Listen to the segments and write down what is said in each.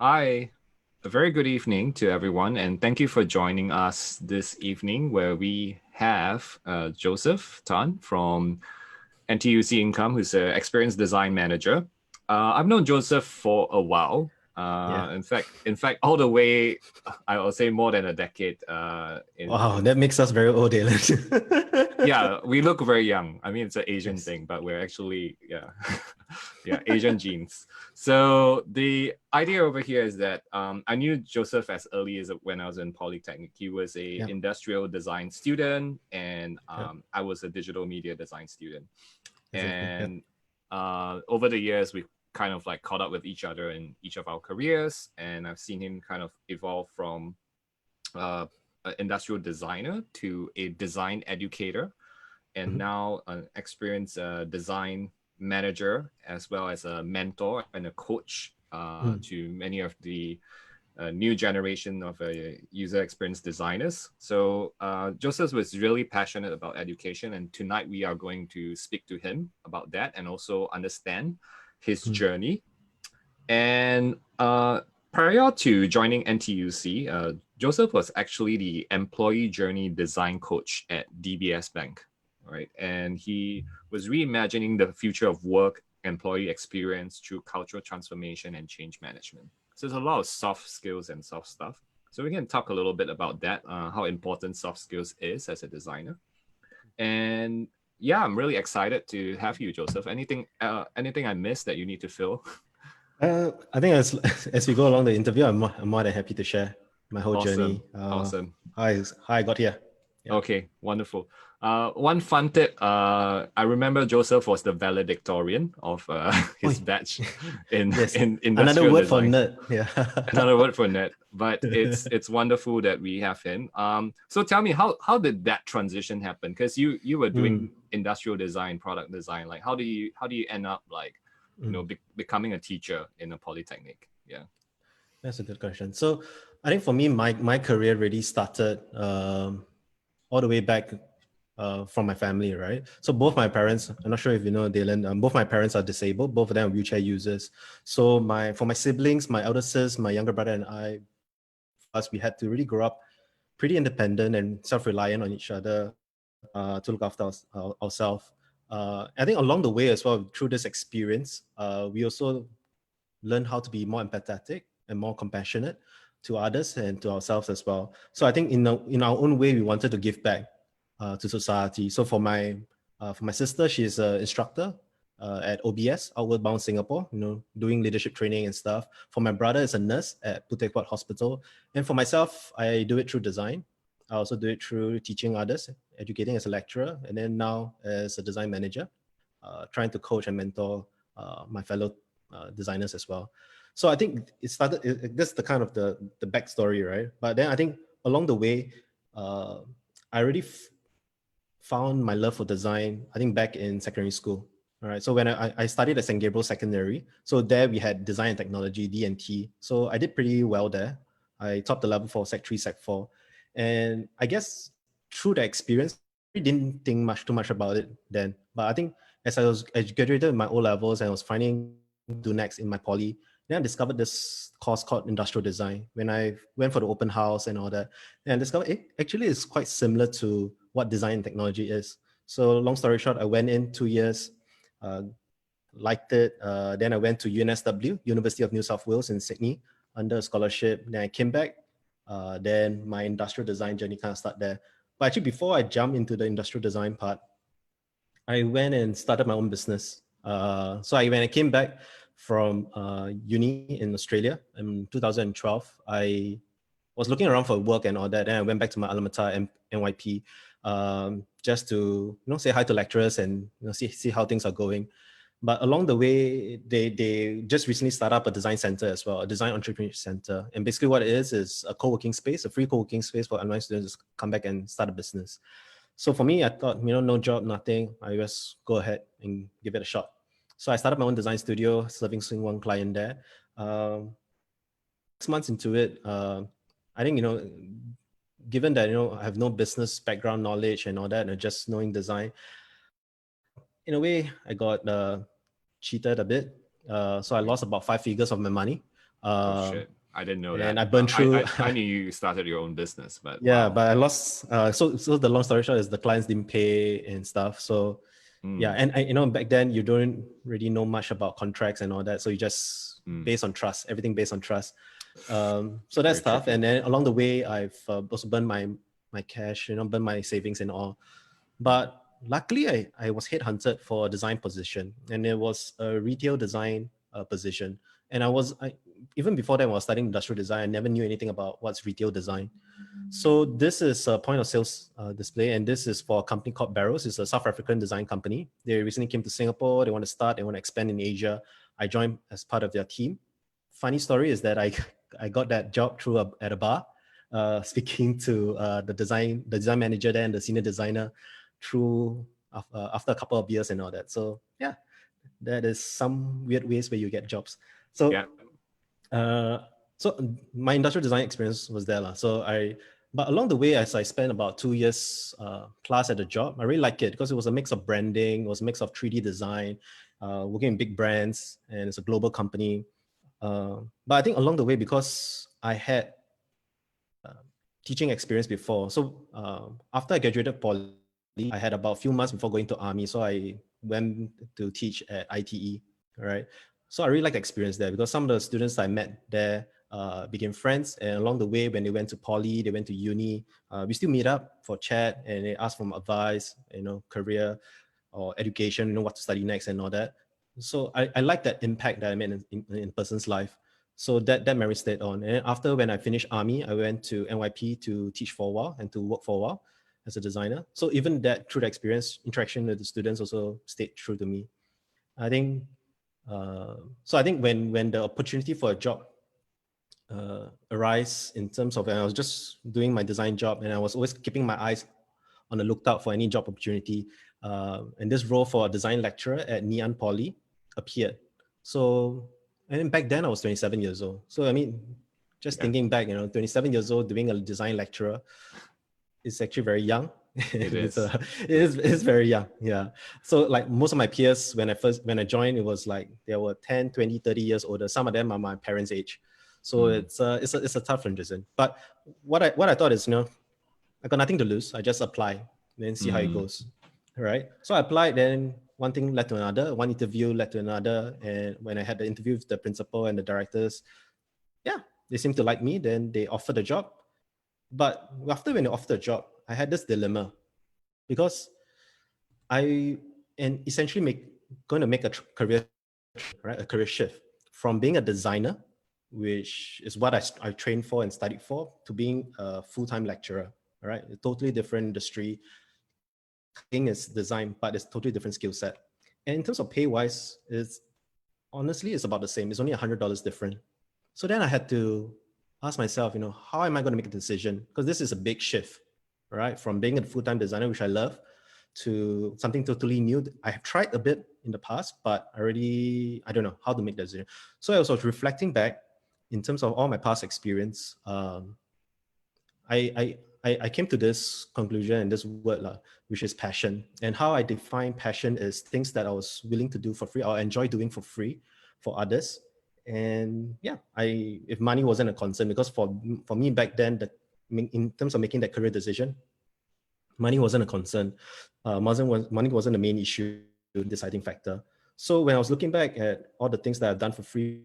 Hi, a very good evening to everyone, and thank you for joining us this evening where we have Joseph Tan from NTUC Income, who's an experienced design manager. I've known Joseph for a while. Yeah. In fact, all the way, I will say more than a decade. Wow, that makes us very old, Daylon. Yeah, we look very young. I mean, it's an Asian Yes. thing, but we're actually, yeah, yeah, Asian genes. So the idea over here is that I knew Joseph as early as when I was in Polytechnic. He was a Yeah. industrial design student, and Yeah. I was a digital media design student. Exactly. Yeah. And over the years, we kind of like caught up with each other in each of our careers, and I've seen him kind of evolve from uh, an industrial designer to a design educator, and Mhm. now an experienced design manager, as well as a mentor and a coach Mm. to many of the new generation of user experience designers. So Joseph was really passionate about education, and tonight we are going to speak to him about that and also understand his Mm. journey. And prior to joining NTUC, Joseph was actually the employee journey design coach at DBS Bank, right? And he was reimagining the future of work, employee experience through cultural transformation and change management. So there's a lot of soft skills and soft stuff. So we can talk a little bit about that, how important soft skills is as a designer. And yeah, I'm really excited to have you, Joseph. Anything I missed that you need to fill? I think as we go along the interview, I'm more than happy to share my whole Awesome. journey. Awesome. How I got here. Yeah. Okay, wonderful. One fun tip. I remember Joseph was the valedictorian of his Oi. batch in Yes. in Another industrial word for design. nerd. Yeah. Another word for net, but it's wonderful that we have him. So tell me, how did that transition happen? Because you were Mm. doing industrial design, product design. Like, how do you end up like, Mm. becoming a teacher in a polytechnic? Yeah. That's a good question. So I think for me, my career really started all the way back from my family, right? So both my parents, I'm not sure if you know, Dylan, both my parents are disabled. Both of them are wheelchair users. So for my siblings, my elder sis, my younger brother and I, us, we had to really grow up pretty independent and self-reliant on each other to look after ourselves. I think along the way as well, through this experience, we also learn how to be more empathetic and more compassionate to others and to ourselves as well. So I think in our own way, we wanted to give back to society. So for my sister, she's an instructor at OBS, Outward Bound Singapore, doing leadership training and stuff. For my brother, is a nurse at Puteh Hospital. And for myself, I do it through design. I also do it through teaching others, educating as a lecturer, and then now as a design manager, trying to coach and mentor my fellow designers as well. So I think it started. That's the kind of the backstory, right? But then I think along the way, uh, I already found my love for design. I think back in secondary school. All right. So when I studied at St. Gabriel Secondary, so there we had design and technology (D&T). So I did pretty well there. I topped the level for Sec 3, Sec 4, and I guess through the experience, I didn't think too much about it then. But I think as I graduated my O levels and I was finding do next in my poly, then I discovered this course called industrial design. When I went for the open house and all that, and I discovered it actually is quite similar to what design and technology is. So long story short, I went in 2 years, uh, liked it. Then I went to UNSW, University of New South Wales in Sydney, under a scholarship. Then I came back. Then my industrial design journey kind of started there. But actually, before I jump into the industrial design part, I went and started my own business. When I came back from uni in Australia in 2012, I was looking around for work and all that. Then I went back to my alma mater, NYP, just to say hi to lecturers and see how things are going. But along the way, they just recently started up a design center as well, a design entrepreneurship center. And basically what it is a co-working space, a free co-working space for online students to come back and start a business. So for me, I thought, no job, nothing. I just go ahead and give it a shot. So I started my own design studio, serving one client there. 6 months into it, I think, given that, I have no business background knowledge and all that, and just knowing design, in a way, I got cheated a bit. So I lost about 5 figures of my money Oh Um, shit. I didn't know and that. I burned through. I knew you started your own business, but Yeah, wow. but I lost. So the long story short is the clients didn't pay and stuff. So yeah, Mm, and back then you don't really know much about contracts and all that. So you just mm, based on trust, everything based on trust. So that's very tough. And tricky. then along the way, I've also burned my cash, burned my savings and all. Mm, But luckily, I was headhunted for a design position, and it was a retail design position. And even before that, when I was studying industrial design, I never knew anything about what's retail design. So this is a point of sales display, and this is for a company called Barrows. It's a South African design company. They recently came to Singapore. They want to start. They want to expand in Asia. I joined as part of their team. Funny story is that I got that job at a bar, speaking to the design manager there and the senior designer through after a couple of years and all that. So yeah, that is some weird ways where you get jobs. So yeah. uh, so my industrial design experience was there. But along the way, as I spent about 2 years plus at the job, I really liked it because it was a mix of branding, it was a mix of 3D design, working in big brands, and it's a global company. But I think along the way, because I had teaching experience before, so after I graduated poly, I had about a few months before going to army, so I went to teach at ITE, right? So I really liked the experience there because some of the students I met there became friends, and along the way, when they went to poly, they went to uni, we still meet up for chat, and they ask for advice, career or education, what to study next and all that. So I like that impact that I made in a person's life. So that memory stayed on. And after when I finished army, I went to NYP to teach for a while and to work for a while as a designer. So even that through the experience, interaction with the students also stayed true to me. I think so. I think when the opportunity for a job arise in terms of, and I was just doing my design job, and I was always keeping my eyes on the lookout for any job opportunity. And this role for a design lecturer at Ngee Ann Poly appeared. So, and then back then I was 27 years old. So, I mean, just Yeah. thinking back, 27 years old doing a design lecturer is actually very young. It it's is. it's very young. Yeah. So like most of my peers, when I joined, it was like they were 10, 20, 30 years older. Some of them are my parents' age. So Mm, it's a tough transition. But what I thought is, I got nothing to lose. I just apply, then see how it mm, goes. All right. So I applied, then one thing led to another, one interview led to another. And when I had the interview with the principal and the directors, yeah, they seemed to like me. Then they offered the job. But after when they offered the job, I had this dilemma because I and essentially going to make a career, right, a career shift from being a designer, which is what I trained for and studied for, to being a full-time lecturer. All right, a totally different industry. Thing is design, but it's totally different skill set. And in terms of pay wise, it's about the same. It's only $100 different. So then I had to ask myself, how am I going to make a decision? Because this is a big shift, right? From being a full-time designer, which I love, to something totally new. I have tried a bit in the past, but I don't know how to make the decision. So I was reflecting back in terms of all my past experience. I came to this conclusion and this word, which is passion. And how I define passion is things that I was willing to do for free or enjoy doing for free for others. And yeah, if money wasn't a concern, because for me back then, in terms of making that career decision, money wasn't a concern. Money wasn't the main issue, deciding factor. So when I was looking back at all the things that I've done for free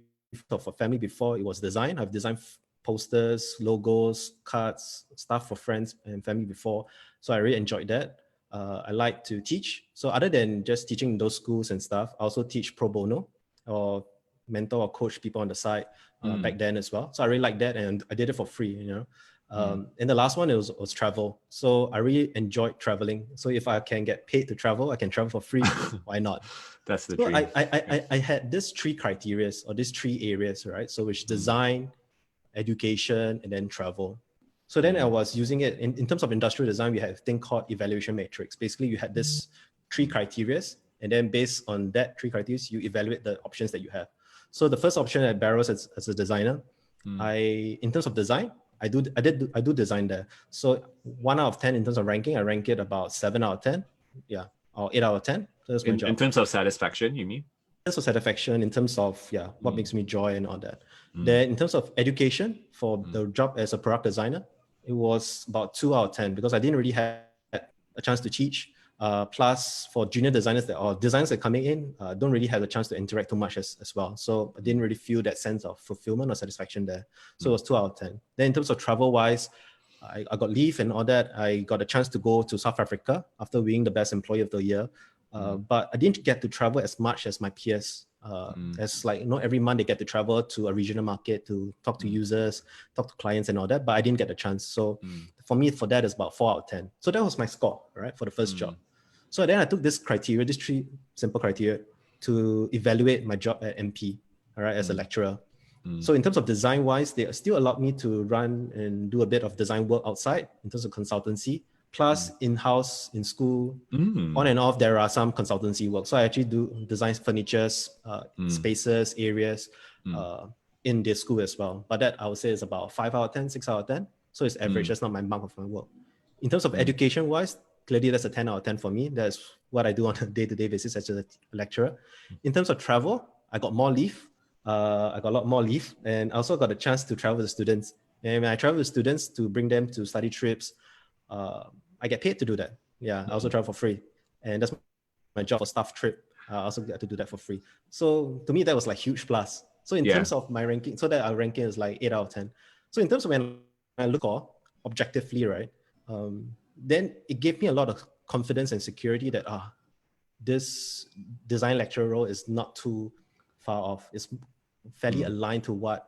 for family before, it was design. I've designed posters, logos, cards, stuff for friends and family before. So I really enjoyed that. I like to teach. So other than just teaching in those schools and stuff, I also teach pro bono or mentor or coach people on the side mm, back then as well. So I really like that, and I did it for free. mm. And the last one was travel. So I really enjoyed traveling. So if I can get paid to travel, I can travel for free. Why not? That's the So dream. Yeah. I had these three criteria or these three areas, right? So which Mm, design, education, and then travel. So then I mm, was using it in terms of industrial design. We had a thing called evaluation matrix. Basically, you had this three mm, criteria, and then based on that three criteria, you evaluate the options that you have. So the first option at Barrows as a designer, mm. in terms of design, I do design there. So 1 out of 10 in terms of ranking, I rank it about 7 out of 10, yeah, or 8 out of 10. So that's my In job. terms of satisfaction, you mean? of satisfaction, in terms of what makes me joy and all that. Mm. Then in terms of education for the job as a product designer, it was about 2 out of 10 because I didn't really have a chance to teach. Plus for junior designers or designers that are coming in, don't really have the chance to interact too much as well. So I didn't really feel that sense of fulfillment or satisfaction there. So it was 2 out of 10. Then in terms of travel wise, I got leave and all that. I got a chance to go to South Africa after winning the best employee of the year. But I didn't get to travel as much as my peers. As like, every month they get to travel to a regional market to talk to users, talk to clients and all that, but I didn't get the chance. So for me, for that, it's about 4 out of 10. So that was my score, right, for the first job. So then I took this criteria, these 3 simple criteria to evaluate my job at MP, all right, as a lecturer. So in terms of design wise, they still allowed me to run and do a bit of design work outside in terms of consultancy, plus in-house, in school, on and off, there are some consultancy work. So I actually do design furnitures, spaces, areas in the school as well. But that I would say is about 5 out of 10, 6 out of 10. So it's average. That's not my mark of my work. In terms of education wise, clearly that's a 10 out of 10 for me. That's what I do on a day-to-day basis as a lecturer. In terms of travel, I got more leave. I got a lot more leave, and I also got a chance to travel with students. And when I travel with students to bring them to study trips, I get paid to do that. Yeah, I also travel for free, and that's my job for staff trip. I also get to do that for free. So to me, that was like huge plus. So in terms of my ranking, so that our ranking is like 8 out of 10. So in terms of when I look at objectively, right, then it gave me a lot of confidence and security that this design lecturer role is not too far off. It's fairly aligned to what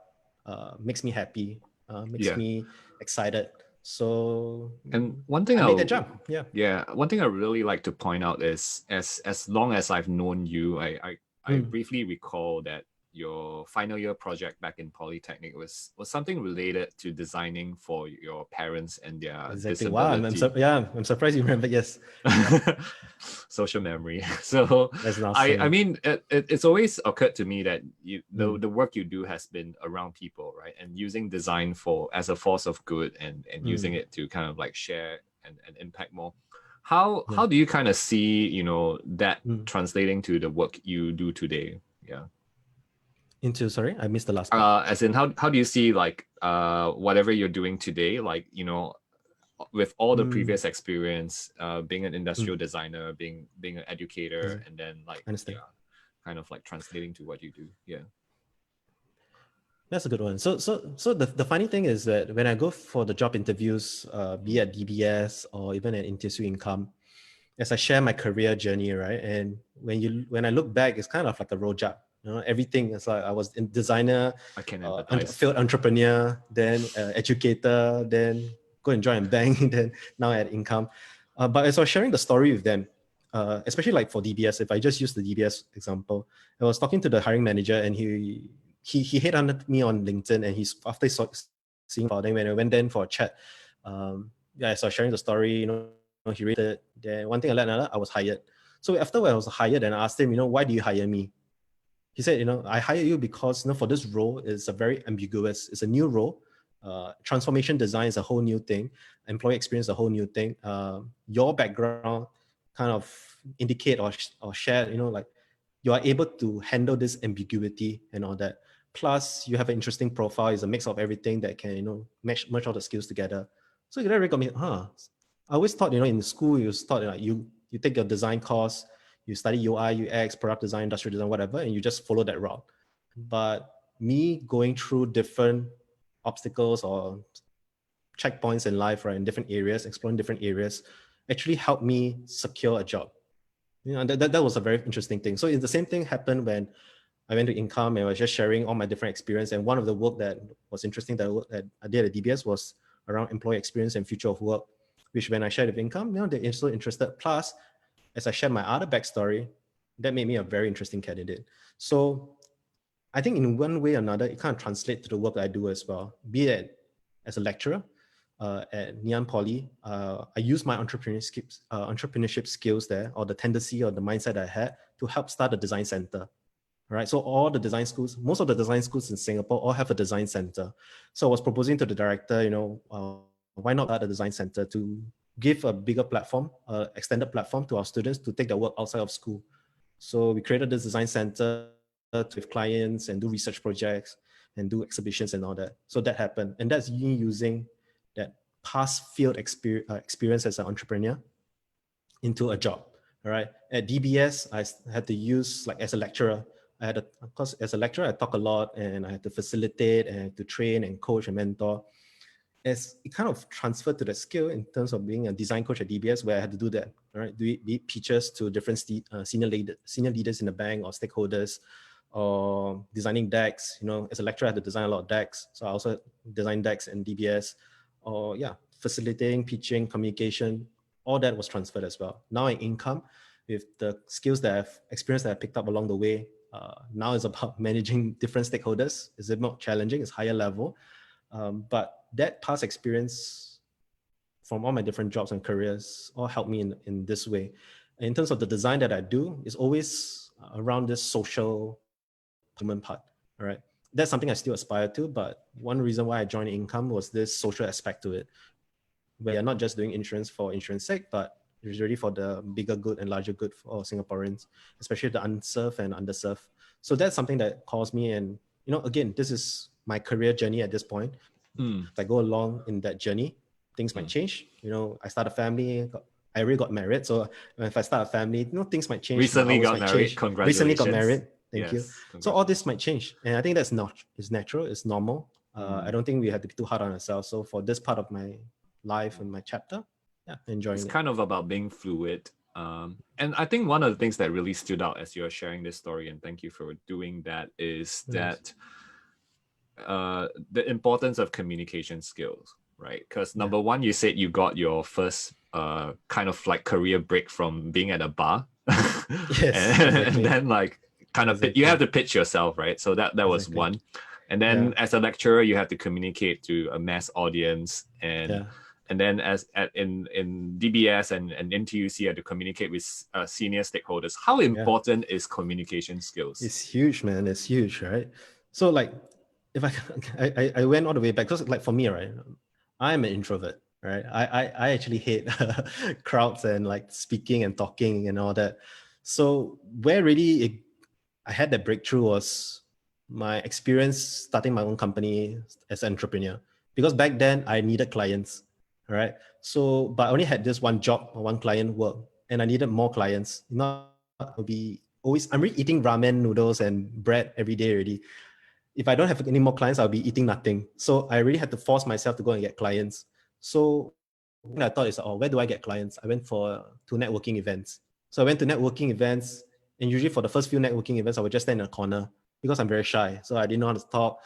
makes me happy, makes me excited. So and one thing I made that jump. One thing I really like to point out is as long as I've known you, I briefly recall that your final year project back in Polytechnic was something related to designing for your parents and their disability. Wow, I'm surprised you remember. Yes. Social memory. So that's awesome. I mean, it's always occurred to me that the work you do has been around people, right? And using design as a force of good and using it to kind of like share and impact more. How do you kind of see, that translating to the work you do today? Sorry, I missed the last part. As in, how do you see like whatever you're doing today, like, with all the previous experience, being an industrial designer, being an educator, and then like kind of like translating to what you do. That's a good one. So the funny thing is that when I go for the job interviews, be at DBS or even at NTUC Income, as I share my career journey, right, and when I look back, it's kind of like a rojak. Everything is like I was a designer, I can empathize. Failed entrepreneur, then educator, then go and join a bank, then now at Income. But as I was sharing the story with them, especially like for DBS, if I just use the DBS example, I was talking to the hiring manager, and he headhunted me on LinkedIn, and after seeing about, then when I went in for a chat, so I was sharing the story, he rated. Then one thing I learned, I was hired. So after I was hired, and I asked him, why do you hire me? He said, I hire you because for this role, it's a very ambiguous, it's a new role. Transformation design is a whole new thing. Employee experience is a whole new thing. Your background kind of indicate or share, like you are able to handle this ambiguity and all that. Plus, you have an interesting profile. It's a mix of everything that can, merge all the skills together. So that really got me, I always thought, in school, you thought like you take your design course, you study UI, UX, product design, industrial design, whatever, and you just follow that route. But me going through different obstacles or checkpoints in life, right, in different areas, exploring different areas, actually helped me secure a job. That was a very interesting thing. So the same thing happened when I went to Income, and I was just sharing all my different experience. And one of the work that was interesting that I did at DBS was around employee experience and future of work, which when I shared with Income, they're so interested. Plus, as I shared my other backstory, that made me a very interesting candidate. So I think in one way or another, it kind of translates to the work that I do as well. Be it as a lecturer at Ngee Ann Poly, I use my entrepreneurship skills there, or the tendency or the mindset I had to help start a design center. Right. So all the design schools, most of the design schools in Singapore all have a design center. So I was proposing to the director, why not start a design center to give a bigger platform, extended platform to our students to take their work outside of school. So we created this design center with clients and do research projects and do exhibitions and all that. So that happened. And that's me using that past field experience as an entrepreneur into a job. All right. At DBS, I had to use, like, as a lecturer, of course, as a lecturer, I talk a lot and I had to facilitate and to train and coach and mentor. As it kind of transferred to the skill in terms of being a design coach at DBS, where I had to do that, all right? Be it pitches to different senior leaders in the bank or stakeholders, or designing decks. As a lecturer, I had to design a lot of decks. So I also design decks in DBS, or facilitating, pitching, communication, all that was transferred as well. Now in income, with the skills that I've experienced that I picked up along the way, now it's about managing different stakeholders. It's a bit more challenging, it's higher level. But that past experience from all my different jobs and careers all helped me in this way. In terms of the design that I do, is always around this social human part. All right. That's something I still aspire to. But one reason why I joined income was this social aspect to it, where you're not just doing insurance for insurance sake, but it's really for the bigger good and larger good for Singaporeans, especially the unserved and underserved. So that's something that calls me. And, again, this is my career journey at this point. If I go along in that journey, things might change. I start a family. I already got married. So if I start a family, things might change. Recently got married. Congratulations. Recently got married. Thank you. Yes, So all this might change. And I think that's not, it's natural, it's normal. I don't think we have to be too hard on ourselves. So for this part of my life and my chapter, enjoying It's it. kind of about being fluid. And I think one of the things that really stood out as you're sharing this story, and thank you for doing that, is that the importance of communication skills, right? Because number one, you said you got your first kind of like career break from being at a bar. Yes, and then like kind of you have to pitch yourself, right? So that was one. And then as a lecturer, you have to communicate to a mass audience, and then in DBS and NTUC, you have to communicate with senior stakeholders. How important is communication skills? It's huge, man. It's huge, right? So like, if I went all the way back, because like for me, right, I'm an introvert, right? I actually hate crowds and like speaking and talking and all that. So where really I had that breakthrough was my experience starting my own company as an entrepreneur. Because back then I needed clients, right? So, but I only had this one job or one client work, and I needed more clients. I'm really eating ramen noodles and bread every day already. If I don't have any more clients, I'll be eating nothing. So I really had to force myself to go and get clients. So I thought is, where do I get clients? I went to networking events. So I went to networking events, and usually for the first few networking events, I would just stand in a corner because I'm very shy. So I didn't know how to talk.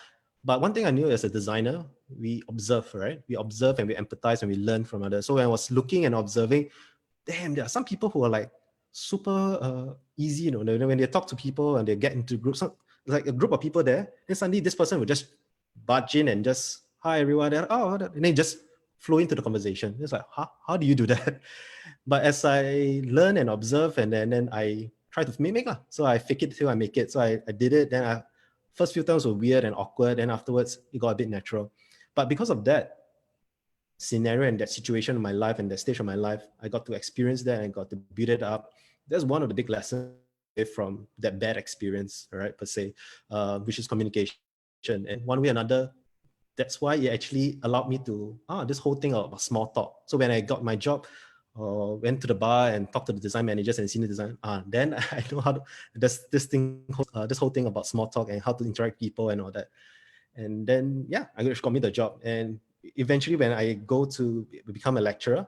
But one thing I knew as a designer, we observe, right? We observe and we empathize and we learn from others. So when I was looking and observing, damn, there are some people who are like super easy, when they talk to people and they get into groups, like a group of people there, then suddenly this person would just barge in and just, hi everyone, and then just flow into the conversation. It's like, how do you do that? But as I learn and observe, and then I try to mimic. So I fake it till I make it. So I did it. Then first few times were weird and awkward. And afterwards, it got a bit natural. But because of that scenario and that situation in my life and that stage of my life, I got to experience that and got to build it up. That's one of the big lessons from that bad experience, right, per se, which is communication. And one way or another, that's why it actually allowed me to, this whole thing about small talk. So when I got my job, went to the bar and talked to the design managers and senior design, then I know how to, this whole thing about small talk and how to interact with people and all that. And then, I just got me the job. And eventually when I go to become a lecturer,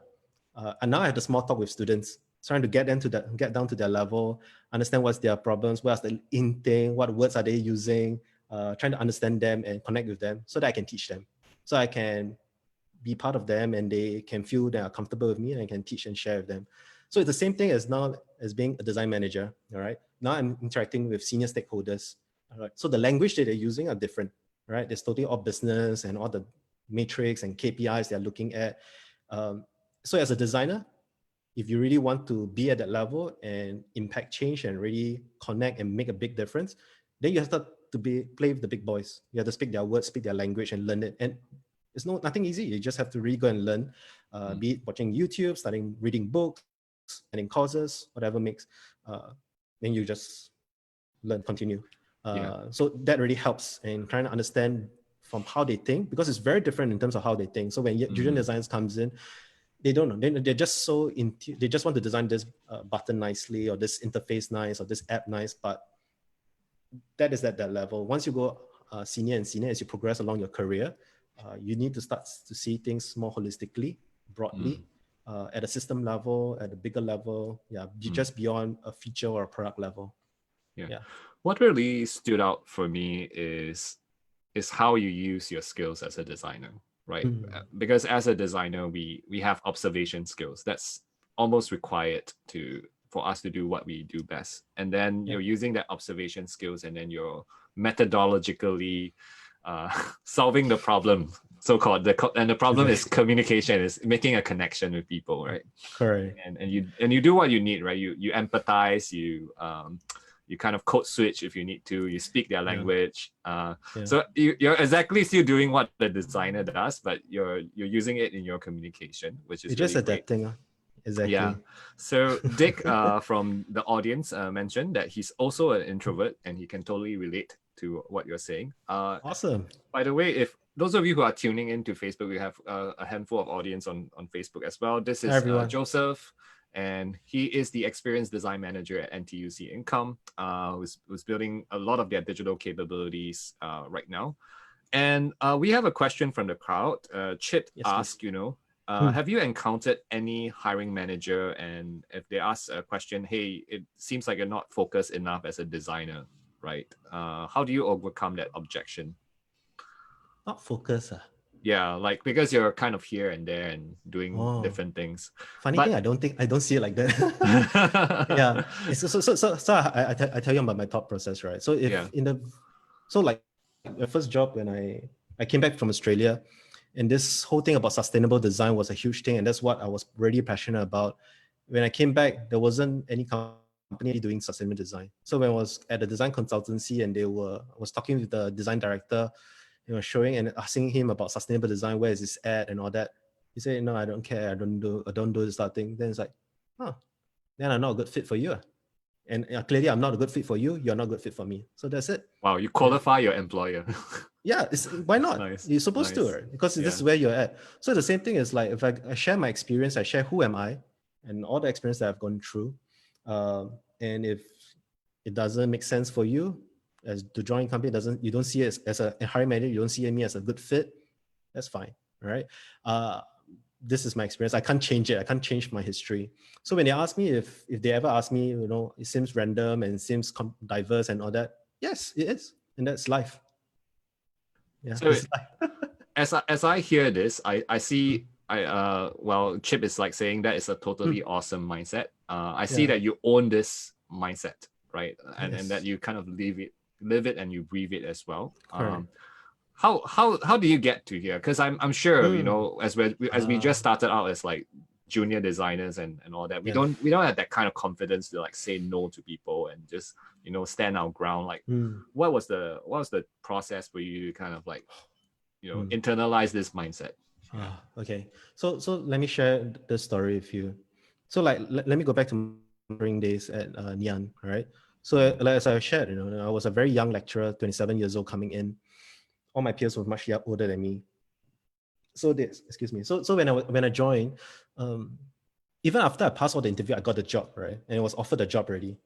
and now I have the small talk with students, trying to get down to their level, understand what's their problems, what's the in thing, what words are they using, trying to understand them and connect with them so that I can teach them. So I can be part of them and they can feel they are comfortable with me and I can teach and share with them. So it's the same thing as now as being a design manager, all right? Now I'm interacting with senior stakeholders, all right? So the language that they're using are different, right? There's totally all business and all the metrics and KPIs they're looking at. So as a designer, if you really want to be at that level and impact change and really connect and make a big difference, then you have to play with the big boys. You have to speak their words, speak their language and learn it. And it's nothing easy. You just have to really go and learn, be it watching YouTube, reading books, attending courses, whatever makes then you just learn, continue. Yeah. So that really helps in trying to understand from how they think, because it's very different in terms of how they think. So when junior designers comes in, they don't know. They're just so they just want to design this button nicely, or this interface nice, or this app nice. But that is at that level. Once you go senior and senior, as you progress along your career, you need to start to see things more holistically, broadly, at a system level, at a bigger level. Yeah, just beyond a feature or a product level. Yeah. What really stood out for me is how you use your skills as a designer, right? Because as a designer, we have observation skills. That's almost required for us to do what we do best. And then you're using that observation skills, and then you're methodologically solving the problem, so-called. And the problem is communication, is making a connection with people, right? Correct. And you do what you need, right? You empathize, you kind of code switch if you need to, you speak their language. So you're exactly still doing what the designer does, but you're using it in your communication, which is you're just really adapting. great. Exactly. Yeah. So Dick from the audience mentioned that he's also an introvert, and he can totally relate to what you're saying. Awesome. By the way, if those of you who are tuning into Facebook, we have a handful of audience on Facebook as well. This is Joseph, and he is the experienced design manager at NTUC Income, who's building a lot of their digital capabilities right now. And we have a question from the crowd. Chip asked, have you encountered any hiring manager, and if they ask a question, hey, it seems like you're not focused enough as a designer, right? How do you overcome that objection? Not focus. Yeah, like because you're kind of here and there and doing different things. Funny thing, I don't see it like that. Yeah. So I tell you about my thought process, right? So if like the first job when I came back from Australia, and this whole thing about sustainable design was a huge thing, and that's what I was really passionate about. When I came back, there wasn't any company doing sustainable design. So when I was at the design consultancy, and I was talking with the design director, showing and asking him about sustainable design, where is this at and all that. He said, no, I don't care. I don't do this thing. Then it's like, then I'm not a good fit for you. And clearly I'm not a good fit for you. You're not a good fit for me. So that's it. Wow, you qualify your employer. Yeah, why not? Nice. You're supposed to, right? Because this is where you're at. So the same thing is like, if I share my experience, I share who am I and all the experience that I've gone through. And if it doesn't make sense for you as to join a company, you don't see it as a hiring manager, you don't see me as a good fit, that's fine, right? This is my experience. I can't change it. I can't change my history. So when they ask me, if they ever ask me, it seems random and it seems diverse and all that, yes, it is. And that's life. Yeah. So as I hear this, I see Chip is like saying that is a totally awesome mindset. I see that you own this mindset, right? And that you kind of live it and you breathe it as well. How do you get to here? Because I'm sure as we just started out as like junior designers and all that, we don't have that kind of confidence to like say no to people and just stand our ground. Like what was the process for you to kind of like internalize this mindset? Okay. So let me share the story with you. So like let me go back to my during days at Nian, right? So like, as I shared, I was a very young lecturer, 27 years old coming in. All my peers were much older than me. So when I joined, even after I passed all the interview, I got the job, right? And I was offered the job already.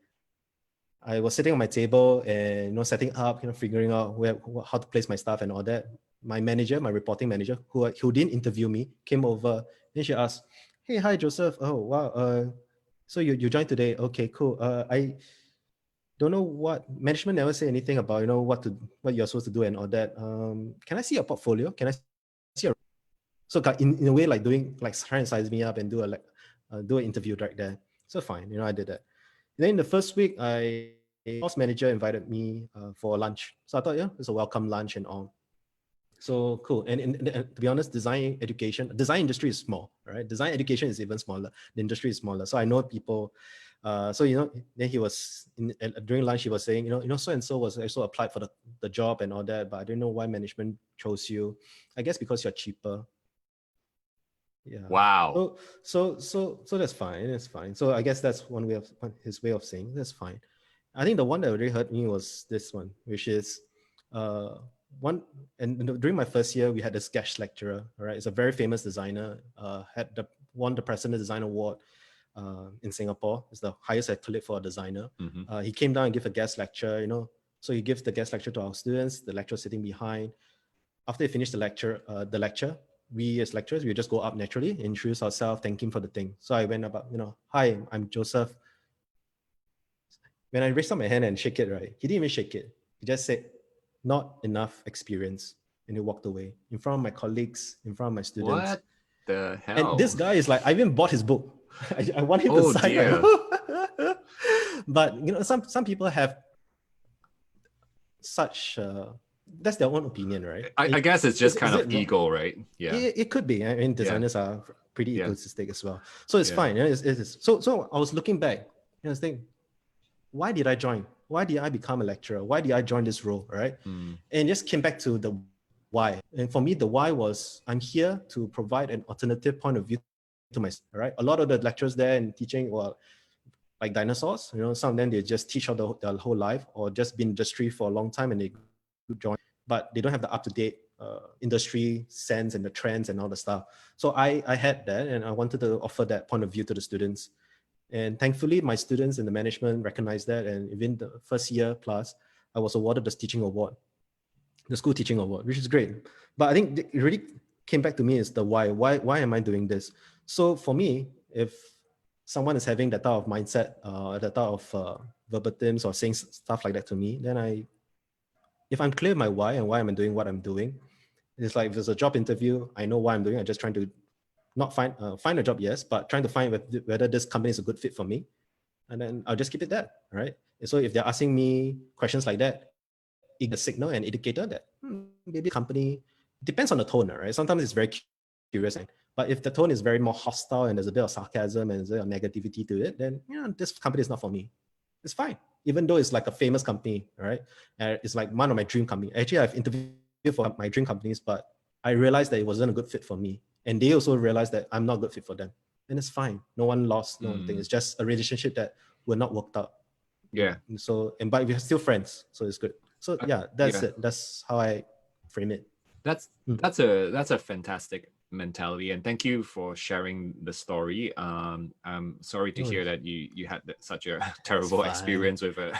I was sitting on my table and setting up, figuring out how to place my stuff and all that. My manager, my reporting manager, who didn't interview me, came over. Then she asked, "Hey, hi Joseph. Oh wow. So you joined today? Okay, cool. I don't know what management never say anything about what you're supposed to do and all that. Can I see your portfolio? Can I see your..." So in a way, like trying to size me up and do an interview right there. So fine, I did that. Then in the first week, house manager invited me for lunch. So I thought, it's a welcome lunch and all. So cool. And to be honest, design industry is small, right? Design education is even smaller. The industry is smaller. So I know people. Then he was during lunch, he was saying, so and so was also applied for the job and all that, but I don't know why management chose you. I guess because you're cheaper. Yeah. Wow. So that's fine. It's fine. So I guess that's his way of saying that's fine. I think the one that really hurt me was this one, which is one. And during my first year, we had this sketch lecturer. All right, it's a very famous designer. Won the President Design Award in Singapore. It's the highest accolade for a designer. Mm-hmm. He came down and gave a guest lecture. So he gives the guest lecture to our students. The lecturer sitting behind. After he finished the lecture, we as lecturers, we just go up naturally, introduce ourselves, thank him for the thing. So I went about, hi, I'm Joseph. When I raised up my hand and shake it, right, he didn't even shake it. He just said, not enough experience. And he walked away in front of my colleagues, in front of my students. What the hell? And this guy is like, I even bought his book. I want him to sign dear. my book. But some people have such that's their own opinion, right? I guess it's just kind of ego, right? Yeah, it could be. I mean, designers are pretty egotistic as well, so it's fine. It is. So I was looking back, I was thinking, why did I join? Why did I become a lecturer? Why did I join this role, right? And just came back to the why. And for me, the why was, I'm here to provide an alternative point of view to myself, right? A lot of the lecturers there and teaching were like dinosaurs. Some of them, they just teach out their whole life or just been in industry for a long time and they join, but they don't have the up-to-date industry sense and the trends and all the stuff. So I had that, and I wanted to offer that point of view to the students. And thankfully, my students in the management recognized that. And within the first year plus, I was awarded the teaching award, the school teaching award, which is great. But I think it really came back to me is the why. Why am I doing this? So for me, if someone is having that type of mindset, that type of verbatims or saying stuff like that to me, then if I'm clear my why and why I'm doing what I'm doing, it's like if there's a job interview, I know why I'm doing. I'm just trying to not find a job, yes, but trying to find whether this company is a good fit for me, and then I'll just keep it that, right? And so if they're asking me questions like that, it's a signal and indicator that maybe company depends on the tone, right? Sometimes it's very curious, but if the tone is very more hostile and there's a bit of sarcasm and there's a bit of negativity to it, then this company is not for me. It's fine, even though it's like a famous company, right? It's like one of my dream companies. Actually, I've interviewed for my dream companies, but I realized that it wasn't a good fit for me. And they also realized that I'm not a good fit for them. And it's fine. No one lost, no one thing. It's just a relationship that will not worked out. Yeah. But we're still friends, so it's good. So that's it. That's how I frame it. That's a fantastic mentality, and thank you for sharing the story. I'm sorry to hear that you had such a terrible experience with a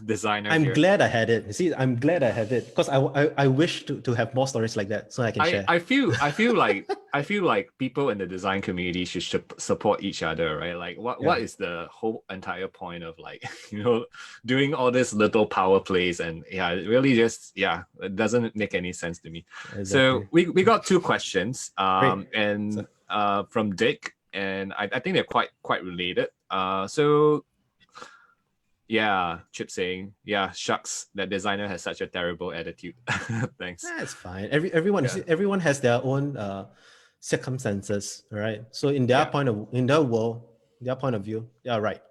designer. I'm glad I had it. See, I'm glad I had it because I wish to have more stories like that so I can share. I feel like people in the design community should support each other, right? Like what is the whole entire point of like doing all this little power plays, and it really just it doesn't make any sense to me. Exactly. So we got two questions and from Dick, and I think they're quite related. So Chip saying, shucks, that designer has such a terrible attitude. Thanks. That's fine. Everyone has their own circumstances, right? So in their in their world, their point of view, right.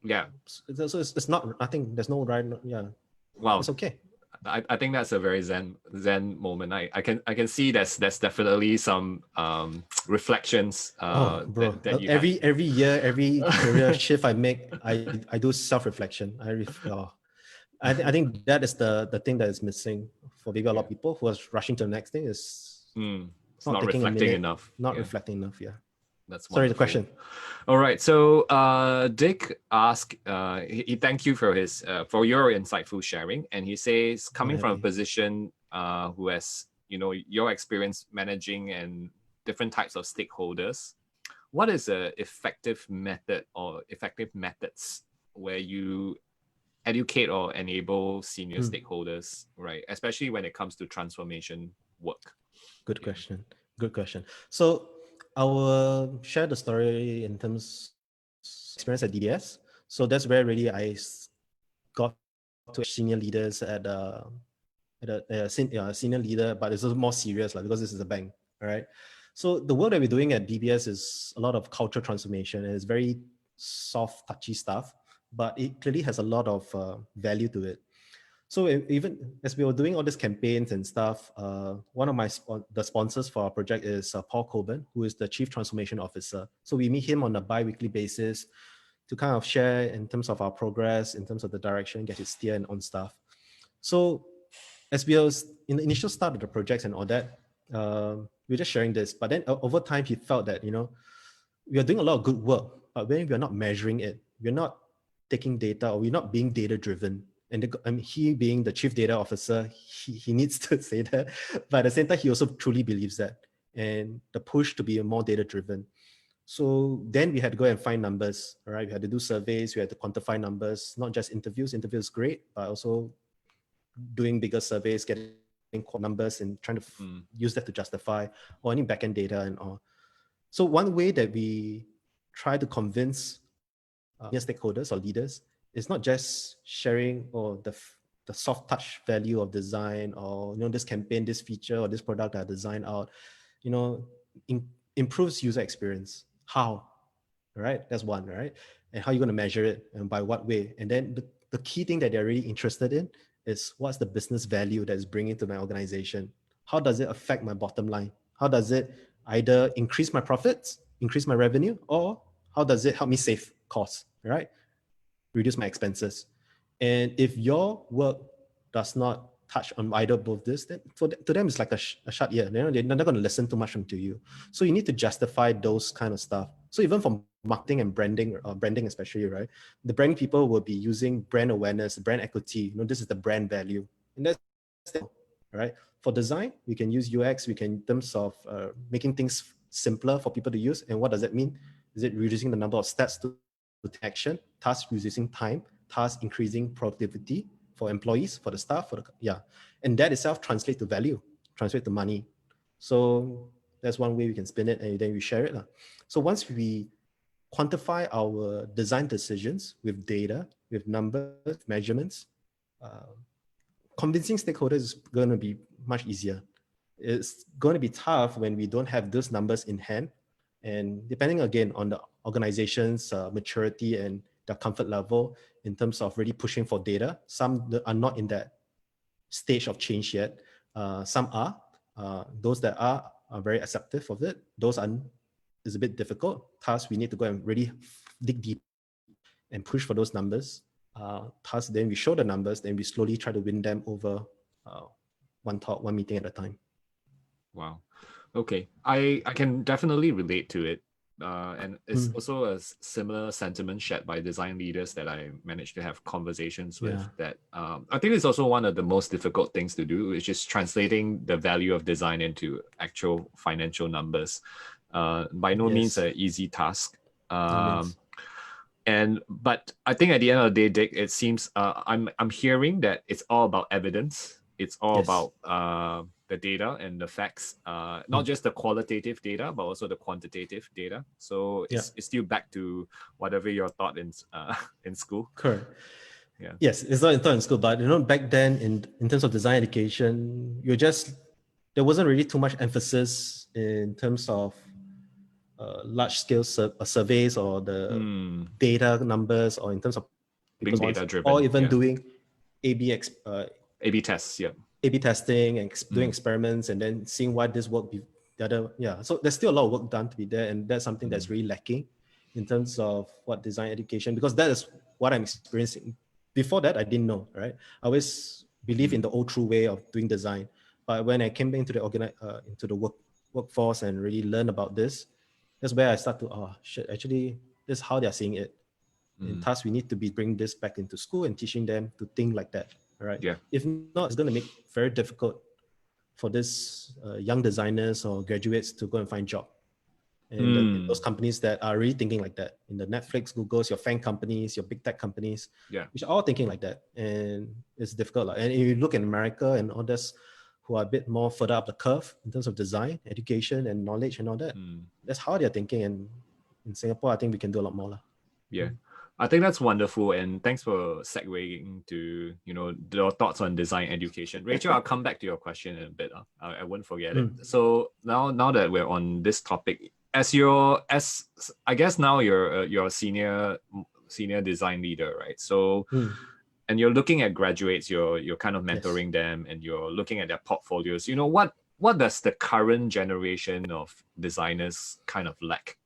Yeah. So it's not. I think there's no right. Yeah. Wow. It's okay. I think that's a very zen moment. I can see there's definitely some reflections. Bro, that you every year, every career shift I make, I do self-reflection. I think that is the thing that is missing for maybe a lot of people who are rushing to the next thing is it's not reflecting enough. Reflecting enough. Yeah. That's sorry. The question. All right. So Dick asked, he thanked you for for your insightful sharing, and he says, coming from a position who has your experience managing and different types of stakeholders, what is a effective method or effective methods where you educate or enable senior stakeholders, right? Especially when it comes to transformation work. Good question. So I will share the story in terms of experience at DBS. So that's where really I got to senior leaders at a senior leader, but it's also more serious because this is a bank, all right? So the work that we're doing at DBS is a lot of cultural transformation, and it's very soft, touchy stuff, but it clearly has a lot of value to it. So even as we were doing all these campaigns and stuff, one of the sponsors for our project is Paul Coburn, who is the Chief Transformation Officer. So we meet him on a bi-weekly basis to kind of share in terms of our progress, in terms of the direction, get his steer and on stuff. So as we was in the initial start of the projects and all that, we were just sharing this. But then over time, he felt that, we are doing a lot of good work, but when we're not measuring it, we're not taking data, or we're not being data driven. And he being the chief data officer, he needs to say that. But at the same time, he also truly believes that. And the push to be more data driven. So then we had to go and find numbers, right? We had to do surveys, we had to quantify numbers, not just interviews. Interviews great, but also doing bigger surveys, getting numbers and trying to use that to justify or any backend data and all. So one way that we try to convince stakeholders or leaders is not just sharing or the soft touch value of design, or this campaign, this feature, or this product I designed out, improves user experience. How? Right? That's one, right? And how you're going to measure it and by what way? And then the key thing that they're really interested in is what's the business value that is bringing to my organization? How does it affect my bottom line? How does it either increase my profits, increase my revenue, or how does it help me save costs, right? Reduce my expenses. And if your work does not touch on either both this, then to them it's like a shut ear. They're not going to listen too much to you. So you need to justify those kind of stuff. So even from marketing and branding especially, right? The branding people will be using brand awareness, brand equity. This is the brand value, and that's right. For design, we can use UX. We can in terms of making things simpler for people to use. And what does that mean? Is it reducing the number of steps to action, tasks reducing time, tasks increasing productivity for employees, for the staff, and that itself translates to value, translate to money. So that's one way we can spin it, and then we share it. So once we quantify our design decisions with data, with numbers, measurements, convincing stakeholders is going to be much easier. It's going to be tough when we don't have those numbers in hand. And depending again on the organization's maturity and their comfort level in terms of really pushing for data, some are not in that stage of change yet. Some are. Those that are very acceptive of it. Those is a bit difficult. Thus, we need to go and really dig deep and push for those numbers. Thus, then we show the numbers, then we slowly try to win them over one talk, one meeting at a time. Wow. Okay. I can definitely relate to it. And it's also a similar sentiment shared by design leaders that I managed to have conversations with, that I think it's also one of the most difficult things to do, is just translating the value of design into actual financial numbers. By no means an easy task. But I think at the end of the day, Dick, it seems I'm hearing that it's all about evidence. It's all about the data and the facts, not just the qualitative data, but also the quantitative data. So it's still back to whatever you're taught in school. Correct. Yeah. Yes, it's not taught in school, but back then in terms of design education, there wasn't really too much emphasis in terms of large scale surveys or the data numbers, or in terms of being data driven, or even doing A/B tests, A/B testing and doing experiments, and then seeing why this work so there's still a lot of work done to be there, and that's something that's really lacking in terms of what design education, because that is what I'm experiencing. Before that, I didn't know, right? I always believe in the old true way of doing design, but when I came into the workforce and really learn about this, that's where I start to actually this is how they're seeing it. And thus we need to be bringing this back into school and teaching them to think like that. Right. Yeah. If not, it's going to make it very difficult for this young designers or graduates to go and find job. And those companies that are really thinking like that, in the Netflix, Googles, your FANG companies, your big tech companies, which are all thinking like that. And it's difficult. And if you look in America and all this, who are a bit more further up the curve in terms of design, education, and knowledge and all that, that's how they're thinking. And in Singapore, I think we can do a lot more. Yeah. I think that's wonderful, and thanks for segueing to your thoughts on design education. Rachel, I'll come back to your question in a bit. I won't forget it. So now that we're on this topic, I guess now you're a senior design leader, right? So and you're looking at graduates, you're kind of mentoring them, and you're looking at their portfolios. What does the current generation of designers kind of lack?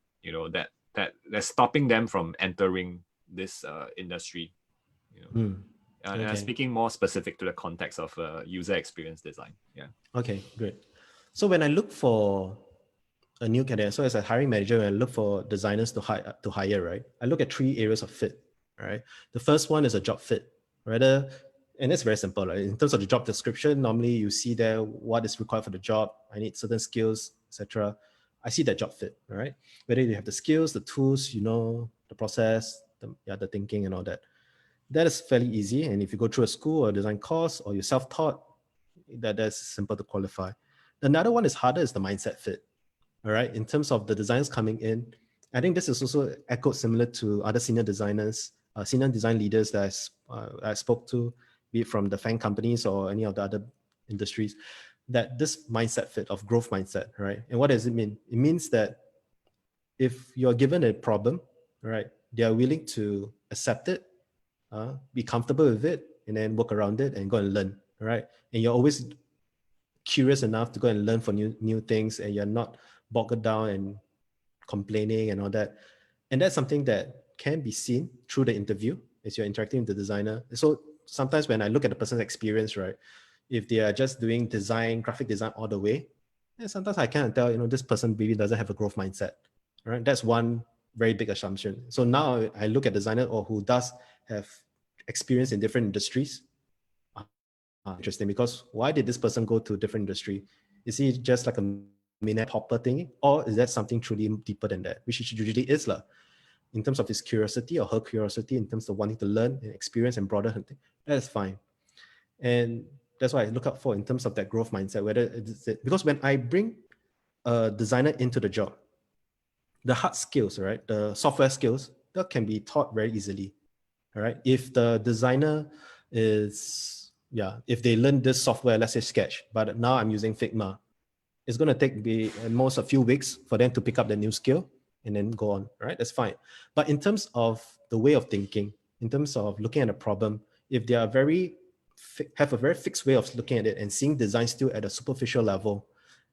That's stopping them from entering this industry. Mm. And Okay. speaking more specific to the context of user experience design. Yeah. Okay, great. So when I look for a new candidate, so as a hiring manager, when I look for designers to hire, right? I look at 3 areas of fit, right? The first one is a job fit, rather, and it's very simple, right? In terms of the job description, normally you see there what is required for the job. I need certain skills, etc. I see that job fit, right? Whether you have the skills, the tools, the process, the thinking, and all that. That is fairly easy. And if you go through a school or a design course or you're self-taught, that's simple to qualify. Another one is harder is the mindset fit. All right. In terms of the designers coming in, I think this is also echoed similar to other senior designers, senior design leaders that I spoke to, be it from the FANG companies or any of the other industries, that this mindset fit of growth mindset, right? And what does it mean? It means that if you're given a problem, right, they are willing to accept it, be comfortable with it, and then work around it and go and learn, right? And you're always curious enough to go and learn for new things, and you're not bogged down and complaining and all that. And that's something that can be seen through the interview as you're interacting with the designer. So sometimes when I look at the person's experience, right, if they are just doing design, graphic design all the way, sometimes I can't tell, this person maybe doesn't have a growth mindset, right? That's one very big assumption. So now I look at designer or who does have experience in different industries. Interesting, because why did this person go to a different industry? Is he just like a minute popper thing, or is that something truly deeper than that, which it usually is in terms of his curiosity or her curiosity, in terms of wanting to learn and experience and broaden hunting? That is fine. And that's why I look out for in terms of that growth mindset, whether it's because when I bring a designer into the job, the hard skills, right, the software skills, that can be taught very easily. All right. If the designer if they learn this software, let's say Sketch, but now I'm using Figma, it's going to take me at most a few weeks for them to pick up the new skill and then go on, right? That's fine. But in terms of the way of thinking, in terms of looking at a problem, if they are have a very fixed way of looking at it and seeing design still at a superficial level,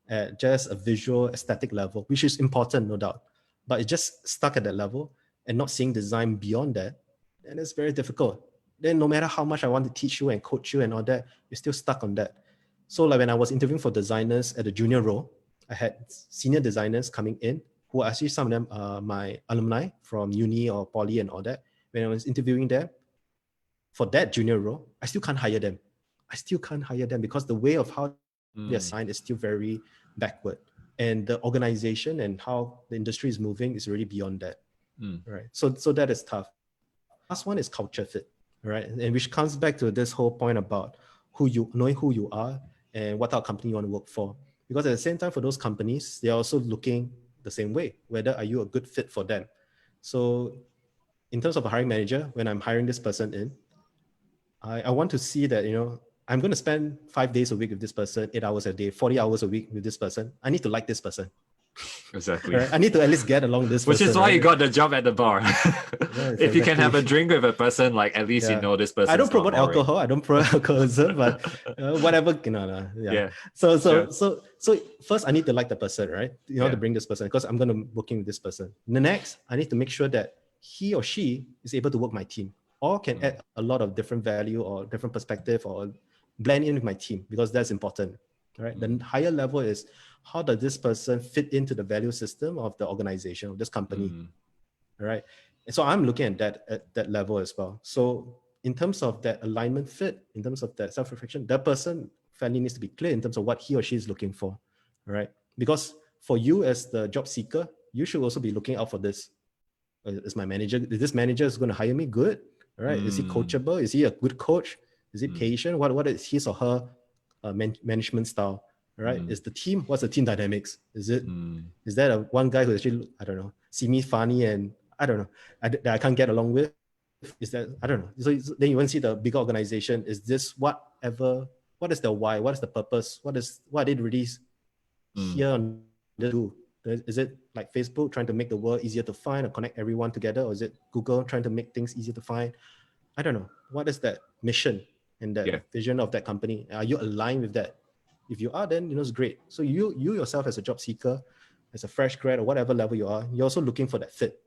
at just a visual aesthetic level, which is important, no doubt, but it's just stuck at that level and not seeing design beyond that, and it's very difficult. Then no matter how much I want to teach you and coach you and all that, you're still stuck on that. So like when I was interviewing for designers at the junior role, I had senior designers coming in who are actually some of them are my alumni from uni or poly and all that. When I was interviewing them for that junior role, I still can't hire them. Because the way of how they're assigned is still very backward. And the organization and how the industry is moving is really beyond that. Right. So that is tough. Last one is culture fit, right? And which comes back to this whole point about knowing who you are and what type of company you want to work for. Because at the same time, for those companies, they're also looking the same way. Whether are you a good fit for them? So in terms of a hiring manager, when I'm hiring this person in, I want to see that, I'm going to spend 5 days a week with this person, 8 hours a day, 40 hours a week with this person. I need to like this person. Exactly. Right? I need to at least get along with this Which person. is why you got the job at the bar. If you can have a drink with a person, like at least you know this person. I don't promote alcohol. I don't promote alcoholism, but whatever. Yeah. So first I need to like the person, right? To bring this person, because I'm going to working with this person. The next, I need to make sure that he or she is able to work my team, or can add a lot of different value or different perspective, or blend in with my team, because that's important. Right. The higher level is, how does this person fit into the value system of the organization, of this company? Right. And so I'm looking at that level as well. So in terms of that alignment fit, in terms of that self-reflection, that person fairly needs to be clear in terms of what he or she is looking for. Right. Because for you as the job seeker, you should also be looking out for this. Is this manager is going to hire me? Good. All right. Is he coachable? Is he a good coach? Is he patient? What is his or her management style? Right? Is the team? What's the team dynamics? Is that one guy who actually, I don't know, see me funny and I don't know, that I can't get along with? Is that, I don't know. So then you want to see the bigger organization. Is this what is the why? What is the purpose? What are they really here on the do? Is it like Facebook trying to make the world easier to find or connect everyone together? Or is it Google trying to make things easier to find? I don't know. What is that mission and that vision of that company? Are you aligned with that? If you are, then it's great. So you yourself as a job seeker, as a fresh grad or whatever level you are, you're also looking for that fit.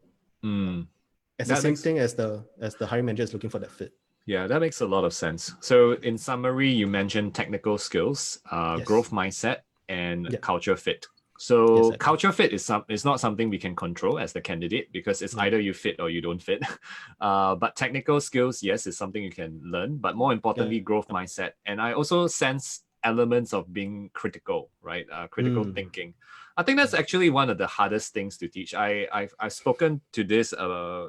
as the same thing as the hiring manager is looking for that fit. Yeah, that makes a lot of sense. So in summary, you mentioned technical skills, Yes. growth mindset, and Yep. culture fit. So Yes, exactly. culture fit is not something we can control as the candidate, because it's either you fit or you don't fit. But technical skills, yes, is something you can learn. But more importantly, growth mindset. And I also sense elements of being critical, right? Critical thinking. I think that's actually one of the hardest things to teach. I've spoken to this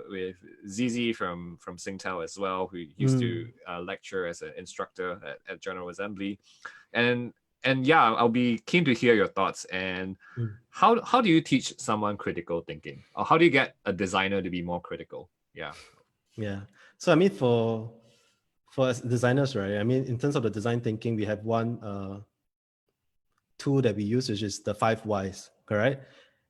with ZZ from Singtel as well, who used to lecture as an instructor at General Assembly, and yeah, I'll be keen to hear your thoughts. And how do you teach someone critical thinking, or how do you get a designer to be more critical? Yeah. So I mean, for us designers, right? I mean, in terms of the design thinking, we have one tool that we use, which is the 5 whys, correct?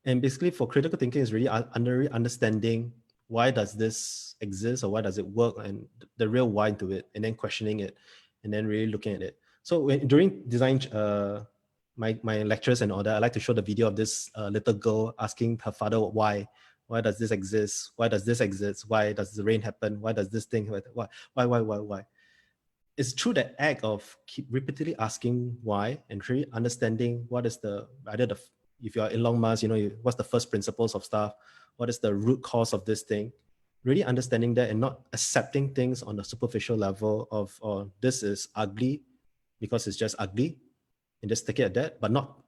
And basically for critical thinking is really understanding why does this exist, or why does it work, and the real why to it, and then questioning it, and then really looking at it. So during design, my lectures and all that, I like to show the video of this little girl asking her father why. Why does this exist? Why does this exist? Why does the rain happen? Why does this thing? Why? It's through the act of keep repeatedly asking why, and really understanding what is if you're Elon Musk, what's the first principles of stuff, what is the root cause of this thing, really understanding that, and not accepting things on a superficial level of, oh, this is ugly because it's just ugly, and just take it at that, but not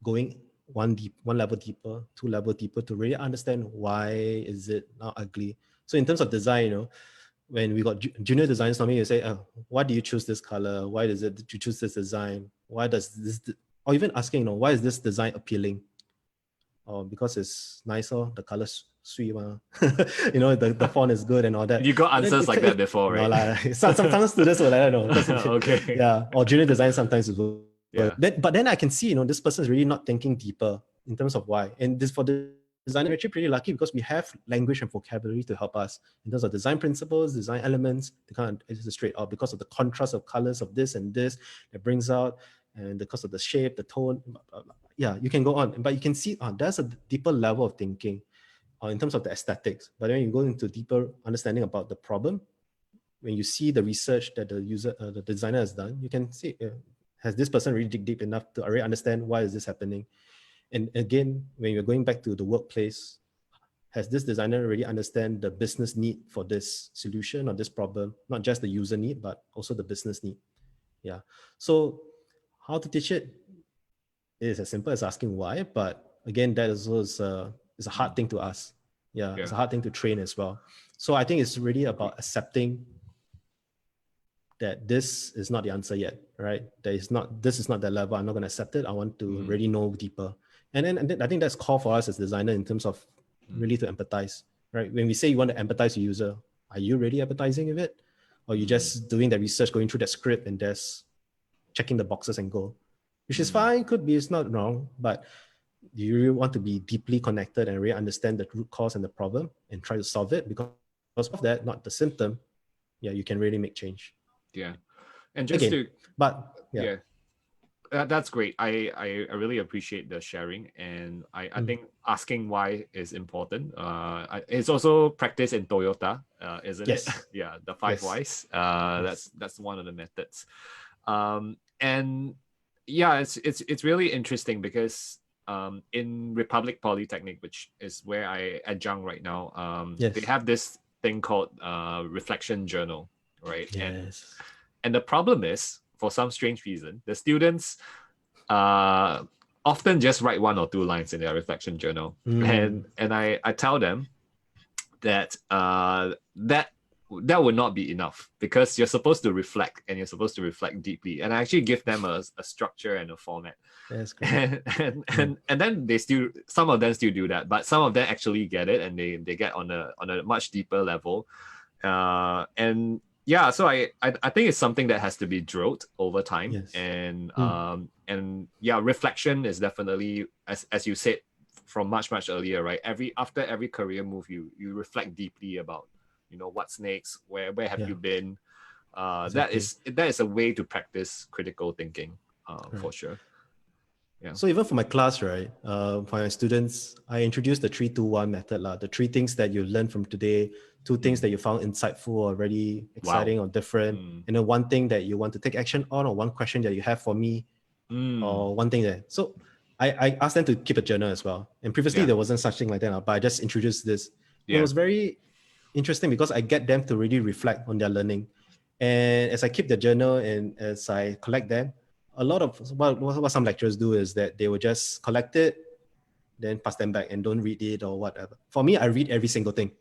going one level deeper, 2 level deeper to really understand why is it not ugly. So in terms of design, when we got junior designers, normally you say, why do you choose this color? Why is it that you choose this design? Why does this, or even asking, why is this design appealing? Or because it's nicer, the color's sweet, the font is good and all that. You got answers like that before, right? No, sometimes students will let know. Okay. Yeah, or junior design sometimes as well. Yeah. But then I can see, this person is really not thinking deeper in terms of why. And this for the designer, we're actually pretty lucky because we have language and vocabulary to help us in terms of design principles, design elements, to kind of illustrate out because of the contrast of colors of this and this that brings out, and because of the shape, the tone. Yeah, you can go on, but you can see there's a deeper level of thinking in terms of the aesthetics. But then you go into deeper understanding about the problem. When you see the research that the designer has done, you can see, has this person really dig deep enough to already understand why is this happening? And again, when you're going back to the workplace, has this designer really understand the business need for this solution or this problem? Not just the user need, but also the business need. Yeah. So how to teach it? It is as simple as asking why, but again, that is also is a hard thing to ask. Yeah, it's a hard thing to train as well. So I think it's really about accepting that this is not the answer yet, right? This is not the level. I'm not going to accept it. I want to really know deeper. And then I think that's call for us as designer in terms of really to empathize, right? When we say you want to empathize with user, are you really empathizing with it? Or are you just doing the research, going through the script and just checking the boxes and go? Which is fine, could be, it's not wrong, but do you really want to be deeply connected and really understand the root cause and the problem and try to solve it? Because of that, not the symptom, you can really make change. Yeah. And just again, that's great. I really appreciate the sharing, and I think asking why is important. It's also practiced in Toyota, isn't it? Yeah, the 5 whys. That's one of the methods. And yeah, it's really interesting because in Republic Polytechnic, which is where I adjunct right now, they have this thing called reflection journal, right? And the problem is, for some strange reason, the students often just write 1 or 2 lines in their reflection journal, and I tell them that that would not be enough, because you're supposed to reflect, and you're supposed to reflect deeply. And I actually give them a structure and a format. That's great. And then some of them still do that, but some of them actually get it, and they get on a much deeper level. And yeah, so I think it's something that has to be drilled over time. And yeah, reflection is definitely, as you said from much earlier, right? After every career move, you reflect deeply about what's next, where have you been. That is a way to practice critical thinking, for sure. Yeah. So even for my class, right, for my students, I introduced the 3-2-1 method, the 3 things that you learned from today, 2 things that you found insightful or really exciting Wow. or different, and then 1 thing that you want to take action on, or 1 question that you have for me, or 1 thing there. So I asked them to keep a journal as well. And previously Yeah. there wasn't such thing like that, but I just introduced this. And it Yeah. was very interesting because I get them to really reflect on their learning. And as I keep the journal and as I collect them, a lot of what some lecturers do is that they will just collect it, then pass them back and don't read it or whatever. For me, I read every single thing.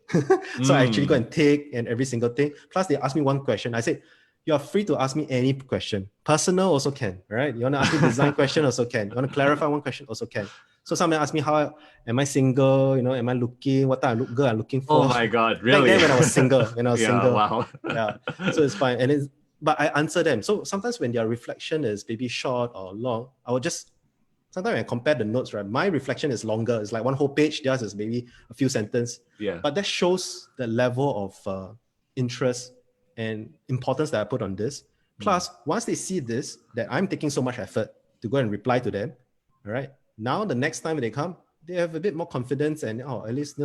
So I actually go and take and every single thing. Plus, they ask me 1 question. I said, you are free to ask me any question. Personal also can, right? You want to ask me design question also can. You want to clarify 1 question also can. So someone asked me, how am I single? Am I looking? What type of girl I'm looking Oh for? my God, Back really? then when I was single, Yeah, wow. yeah. So it's fine. But I answer them. So sometimes when their reflection is maybe short or long, I will just sometimes when I compare the notes, right, my reflection is longer. It's like 1 whole page. Theirs is maybe a few sentences. Yeah. But that shows the level of interest and importance that I put on this. Plus, once they see this, that I'm taking so much effort to go and reply to them, all right, now the next time they come, they have a bit more confidence and, at least,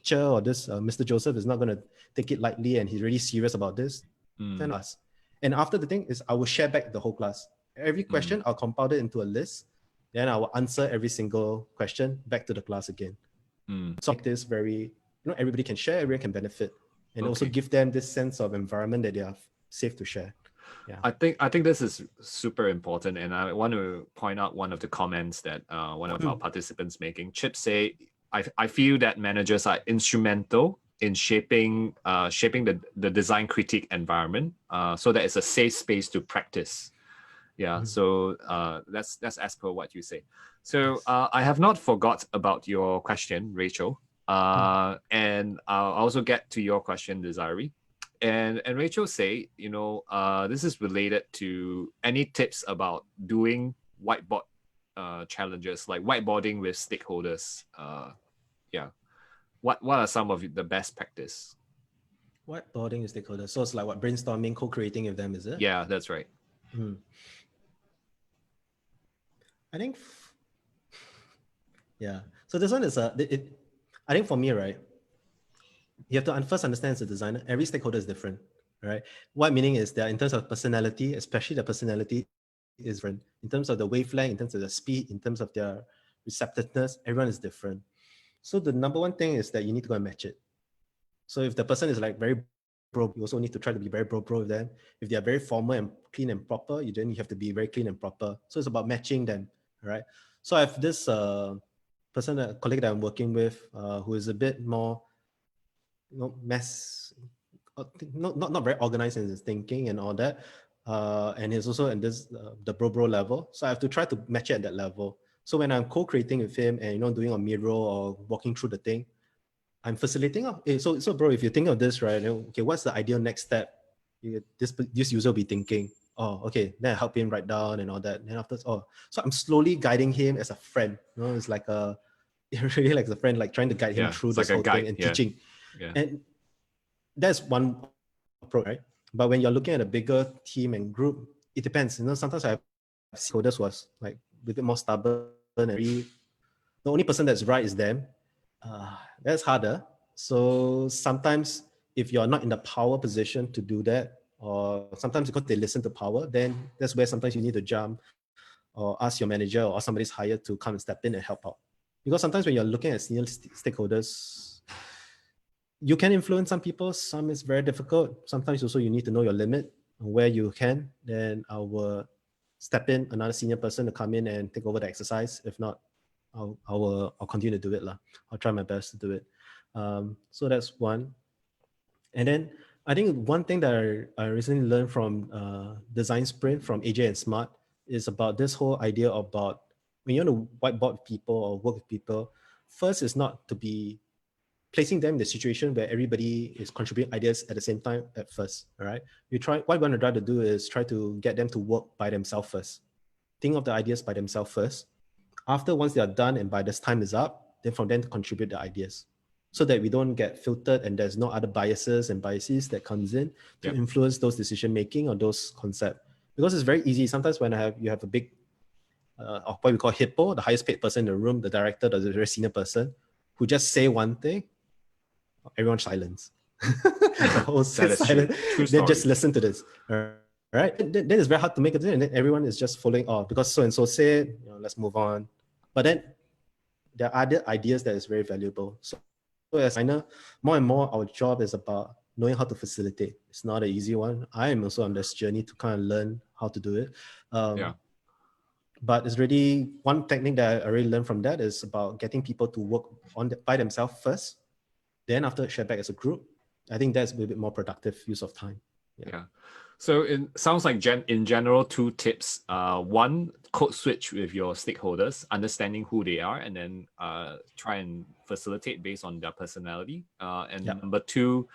Chair or this Mr. Joseph is not going to take it lightly and he's really serious about this. Then us. And after the thing is, I will share back the whole class. Every question, I'll compile it into a list. Then I will answer every single question back to the class again. So make this very, everybody can share, everyone can benefit, and also give them this sense of environment that they are safe to share. Yeah. I think this is super important, and I want to point out one of the comments that one of our participants making. Chip say, I feel that managers are instrumental in shaping the design critique environment, so that it's a safe space to practice. Yeah, so that's as per what you say. So I have not forgot about your question, Rachel, and I'll also get to your question, Desiree. And Rachel say, this is related to any tips about doing whiteboard challenges, like whiteboarding with stakeholders. Yeah, what are some of the best practice? Whiteboarding with stakeholders. So it's like what, brainstorming, co-creating with them, is it? Yeah, that's right. I think, yeah. So this one is I think for me, right, you have to first understand as a designer, every stakeholder is different, right? What meaning is that in terms of personality, especially the personality is different. In terms of the wavelength, in terms of the speed, in terms of their receptiveness, everyone is different. So the number one thing is that you need to go and match it. So if the person is like very bro, you also need to try to be very bro with them. If they are very formal and clean and proper, you have to be very clean and proper. So it's about matching them, right? So I have this person, a colleague that I'm working with, who is a bit more, not very organized in his thinking and all that. And he's also in this the bro level. So I have to try to match it at that level. So when I'm co-creating with him and doing a mural or walking through the thing, I'm facilitating. So bro, if you think of this, right? Okay, what's the ideal next step? This user will be thinking. Oh, okay. Then I help him write down and all that. And after, so I'm slowly guiding him as a friend. It's like really like a friend, like trying to guide him through It's this like a whole guide. thing and Yeah. teaching. Yeah. And that's one approach, right? But when you're looking at a bigger team and group, it depends. Sometimes I have coders was like a bit more stubborn and the only person that's right is them. That's harder. So sometimes if you're not in the power position to do that, or sometimes because they listen to power, then that's where sometimes you need to jump or ask your manager or somebody's hired to come and step in and help out. Because sometimes when you're looking at senior stakeholders, you can influence some people, some is very difficult. Sometimes also you need to know your limit where you can. Then I will step in another senior person to come in and take over the exercise. If not, I'll continue to do it lah. I'll try my best to do it. So that's one. And then I think one thing that I recently learned from Design Sprint from AJ and Smart is about this whole idea about when you want to whiteboard people or work with people, first is not to be placing them in the situation where everybody is contributing ideas at the same time at first, all right? What we want to try to do is try to get them to work by themselves first. Think of the ideas by themselves first. After, once they are done and by this time is up, then from then to contribute the ideas so that we don't get filtered and there's no other biases that comes in to influence those decision-making or those concepts. Because it's very easy. Sometimes when you have a big or what we call hippo, the highest paid person in the room, the director, the very senior person, who just say one thing, everyone silence. The whole That is silent. true. True They just story. listen to this. All right. Then it's very hard to make a decision. And then everyone is just following, because so and so said, let's move on. But then there are other ideas that is very valuable. So as I know, more and more our job is about knowing how to facilitate. It's not an easy one. I am also on this journey to kind of learn how to do it. But it's really one technique that I really learned from that is about getting people to work by themselves first. Then after share back as a group, I think that's a little bit more productive use of time. Yeah. So it sounds like in general, 2 tips. One, code switch with your stakeholders, understanding who they are, and then try and facilitate based on their personality. And number 2,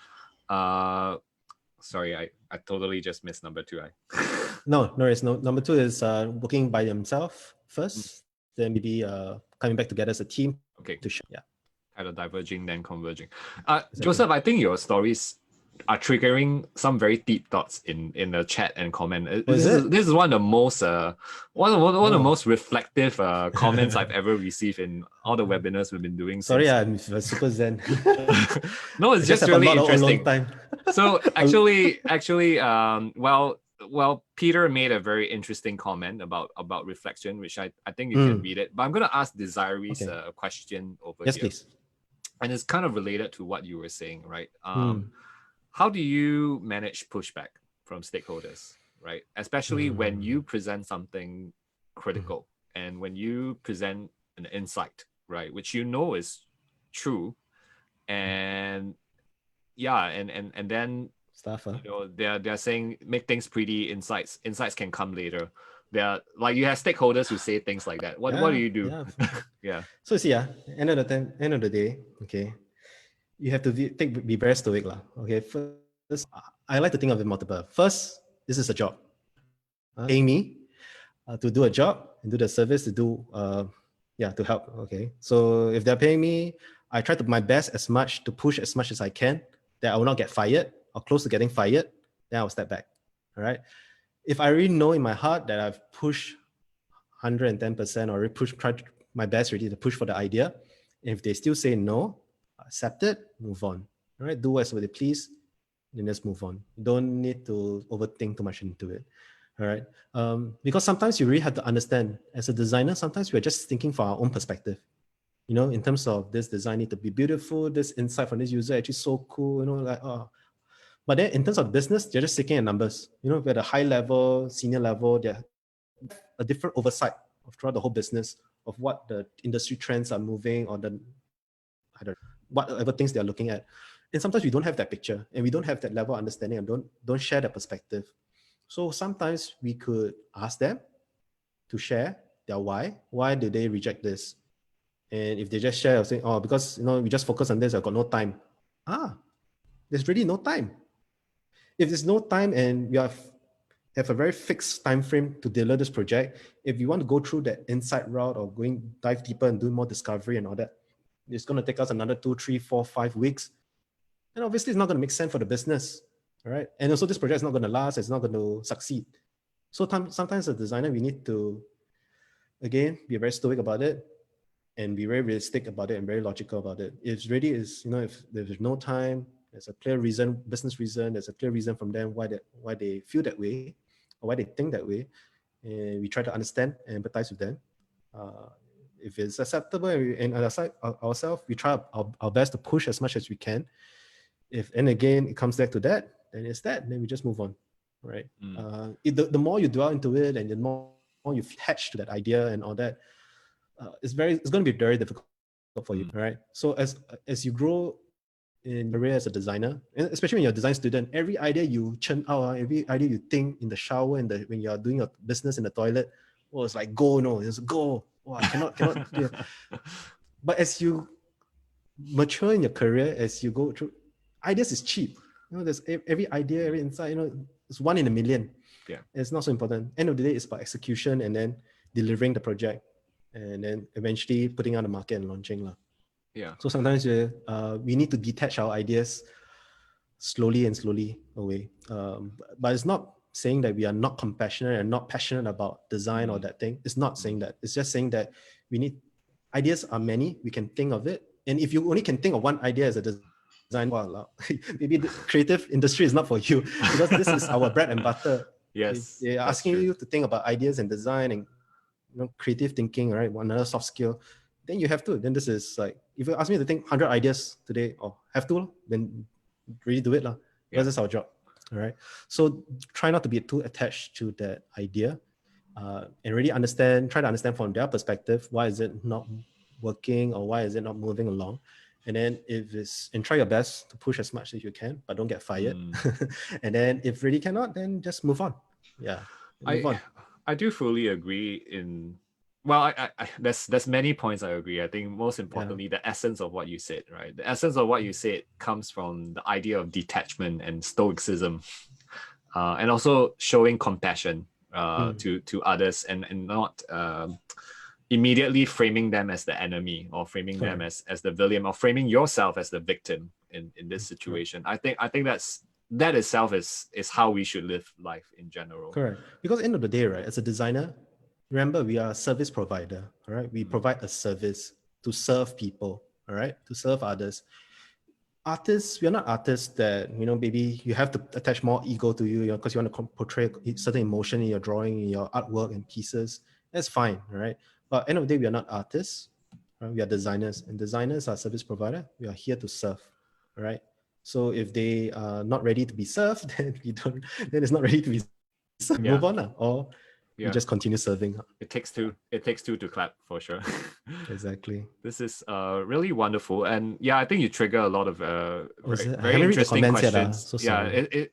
sorry, I totally just missed number 2. No. Number 2 is working by themselves first, then maybe coming back together as a team. Okay. To share. Yeah. Kind of diverging, then converging. Exactly. Joseph, I think your stories are triggering some very deep thoughts in the chat and comment. This is one of the most one of the most reflective comments I've ever received in all the webinars we've been doing. Sorry, I'm super zen. No, it's just really interesting. Time. So actually, well, Peter made a very interesting comment about reflection, which I think you can read it. But I'm going to ask Desiree's question over here. Please. And it's kind of related to what you were saying, right? How do you manage pushback from stakeholders, right? Especially when you present something critical and when you present an insight, right, which is true, and then stuff. They're saying make things pretty. Insights can come later. They're like, you have stakeholders who say things like that. What do you do? Yeah. So see, end of the day, okay, you have to be very stoic, lah. Okay, first, I like to think of it multiple. First, this is a job. Paying me to do a job and do the service to do to help. Okay, so if they're paying me, I try to my best to push as much as I can that I will not get fired or close to getting fired. Then I'll step back. All right. If I really know in my heart that I've pushed 110% or tried my best really to push for the idea, and if they still say no, accept it, move on. All right, do as they please, then just move on. You don't need to overthink too much into it. All right, because sometimes you really have to understand as a designer. Sometimes we're just thinking from our own perspective. In terms of this design need to be beautiful, this insight from this user actually so cool. But then in terms of business, they're just looking at numbers. At a high level, senior level, they're a different oversight throughout the whole business of what the industry trends are moving or whatever things they're looking at. And sometimes we don't have that picture and we don't have that level of understanding and don't share that perspective. So sometimes we could ask them to share their why. Why do they reject this? And if they just share or say, because we just focus on this, I've got no time. There's really no time. If there's no time and we have a very fixed time frame to deliver this project, if you want to go through that insight route or dive deeper and do more discovery and all that, it's going to take us another 2, 3, 4, 5 weeks. And obviously it's not going to make sense for the business. All right. And also this project is not going to last, it's not going to succeed. So sometimes as a designer, we need to, again, be very stoic about it and be very realistic about it and very logical about it. It really is, if there's no time, there's a clear reason, business reason, there's a clear reason from them why they feel that way or why they think that way. And we try to understand and empathize with them. If it's acceptable and ourselves, we try our best to push as much as we can. And again, it comes back to that, then it's that, then we just move on, right? The more you dwell into it and the more you attach to that idea and all that, it's going to be very difficult for you, right? So as you grow in your career as a designer, and especially when you're a design student, every idea you churn out, every idea you think in the shower and when you're doing your business in the toilet, it's like it's go. I cannot. But as you mature in your career, as you go through, ideas is cheap. There's every idea, every insight, it's 1 in a million. Yeah. It's not so important. End of the day, it's about execution and then delivering the project and then eventually putting on the market and launching. Yeah. So sometimes we need to detach our ideas slowly away. But it's not saying that we are not compassionate and not passionate about design or that thing. It's not saying that. It's just saying that we need ideas are many. We can think of it, and if you only can think of one idea as a design, well, maybe the creative industry is not for you because this is our bread and butter. Yes, They are that's asking true. you to think about ideas and design and creative thinking, right? One another soft skill. Then you have to. Then this is like, if you ask me to think 100 ideas today, or have to, then really do it lah. Yeah. Because that's our job. All right. So try not to be too attached to that idea, and really try to understand from their perspective, why is it not working or why is it not moving along? And then and try your best to push as much as you can, but don't get fired. And then if really cannot, then just move on. Yeah. Move on. I do fully agree in, well, there's many points I agree. I think most importantly, the essence of what you said, right? The essence of what you said comes from the idea of detachment and stoicism, and also showing compassion to others, and not immediately framing them as the enemy, or framing them as the villain, or framing yourself as the victim in this situation. I think that itself is how we should live life in general. Correct. Because at the end of the day, right, as a designer, remember we are a service provider. All right. We provide a service to serve people. All right. To serve others. Artists, we are not artists that, maybe you have to attach more ego to you, because you want to portray certain emotion in your drawing, in your artwork and pieces. That's fine. All right. But at the end of the day, we are not artists. Right? We are designers, and designers are service provider. We are here to serve. All right. So if they are not ready to be served, then it's not ready to be served. Move on, or you just continue serving. It takes two to clap, for sure. Exactly. This is really wonderful, and I think you trigger a lot of very interesting questions.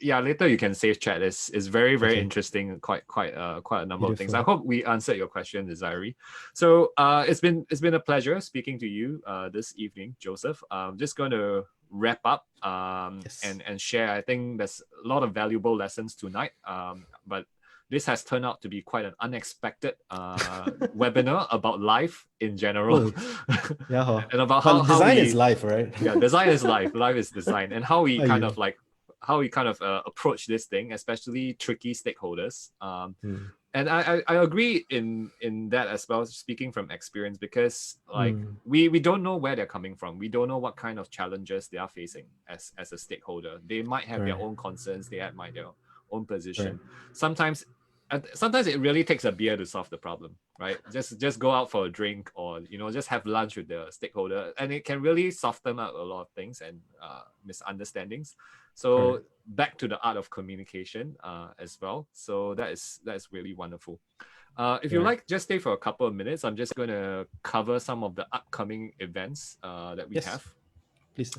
Later you can save chat. It's very interesting. Quite a number of things. I hope we answered your question, Desiree. So it's been a pleasure speaking to you this evening, Joseph. I'm just going to wrap up and share. I think there's a lot of valuable lessons tonight, but this has turned out to be quite an unexpected webinar about life in general. And about how design is life, right? Design is life. Life is design, and how we kind of approach this thing, especially tricky stakeholders. And I agree in that as well, speaking from experience, because we don't know where they're coming from. We don't know what kind of challenges they are facing as a stakeholder. They might have their own concerns. They might have their own position. Sometimes it really takes a beer to solve the problem, right? Just go out for a drink, or just have lunch with the stakeholder, and it can really soften out a lot of things and misunderstandings. So back to the art of communication as well. So that is really wonderful. If you like, just stay for a couple of minutes. I'm just going to cover some of the upcoming events that we have. Please.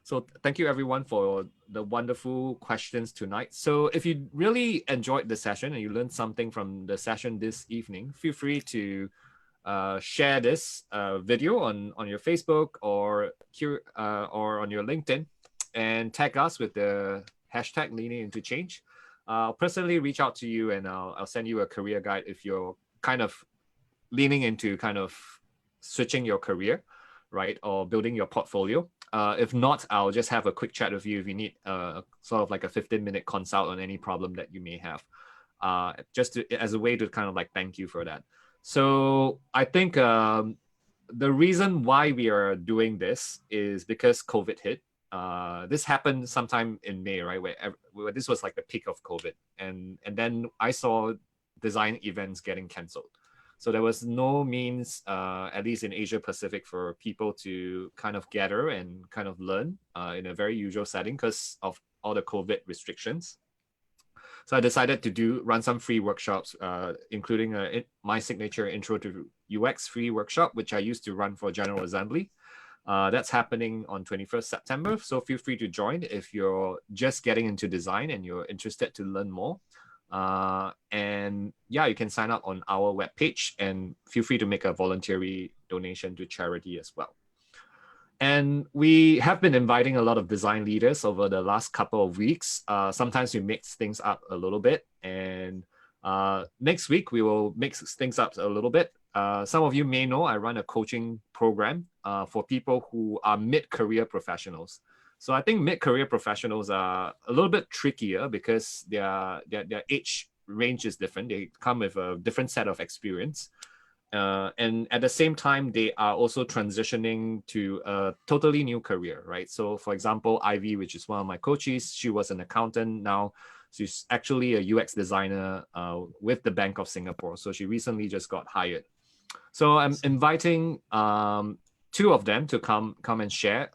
So thank you everyone for the wonderful questions tonight. So if you really enjoyed the session and you learned something from the session this evening, feel free to share this video on your Facebook or on your LinkedIn, and tag us with the hashtag leaning into change. I'll personally reach out to you, and I'll send you a career guide if you're kind of leaning into kind of switching your career, right, or building your portfolio. If not, I'll just have a quick chat with you if you need sort of like a 15-minute consult on any problem that you may have, as a way to kind of like thank you for that. So I think the reason why we are doing this is because COVID hit. This happened sometime in May, right, where this was like the peak of COVID, and then I saw design events getting canceled. So there was no means, at least in Asia Pacific, for people to kind of gather and kind of learn in a very usual setting because of all the COVID restrictions. So I decided to run some free workshops, including my signature Intro to UX free workshop, which I used to run for General Assembly. That's happening on 21st September. So feel free to join if you're just getting into design and you're interested to learn more. And you can sign up on our webpage, and feel free to make a voluntary donation to charity as well. And we have been inviting a lot of design leaders over the last couple of weeks. Sometimes we mix things up a little bit, and next week we will mix things up a little bit. Some of you may know I run a coaching program for people who are mid-career professionals. So I think mid-career professionals are a little bit trickier because their age range is different. They come with a different set of experience. And at the same time, they are also transitioning to a totally new career, right? So for example, Ivy, which is one of my coaches, she was an accountant. Now she's actually a UX designer with the Bank of Singapore. So she recently just got hired. So I'm inviting two of them to come and share.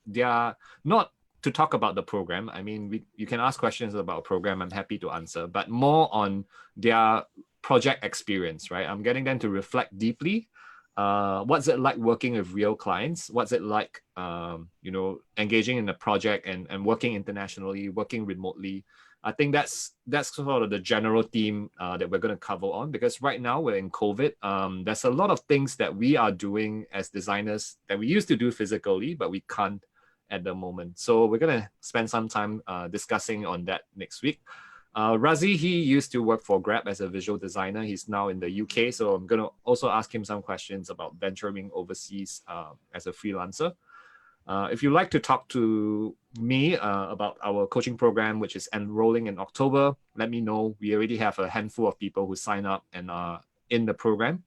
They are not to talk about the program. I mean, you can ask questions about a program. I'm happy to answer, but more on their project experience, right? I'm getting them to reflect deeply. What's it like working with real clients? What's it like, engaging in a project and working internationally, working remotely? I think that's sort of the general theme that we're going to cover on, because right now we're in COVID. There's a lot of things that we are doing as designers that we used to do physically, but we can't at the moment. So we're going to spend some time discussing on that next week. Razi, he used to work for Grab as a visual designer. He's now in the UK. So I'm going to also ask him some questions about venturing overseas as a freelancer. If you'd like to talk to me about our coaching program, which is enrolling in October, let me know. We already have a handful of people who sign up and are in the program.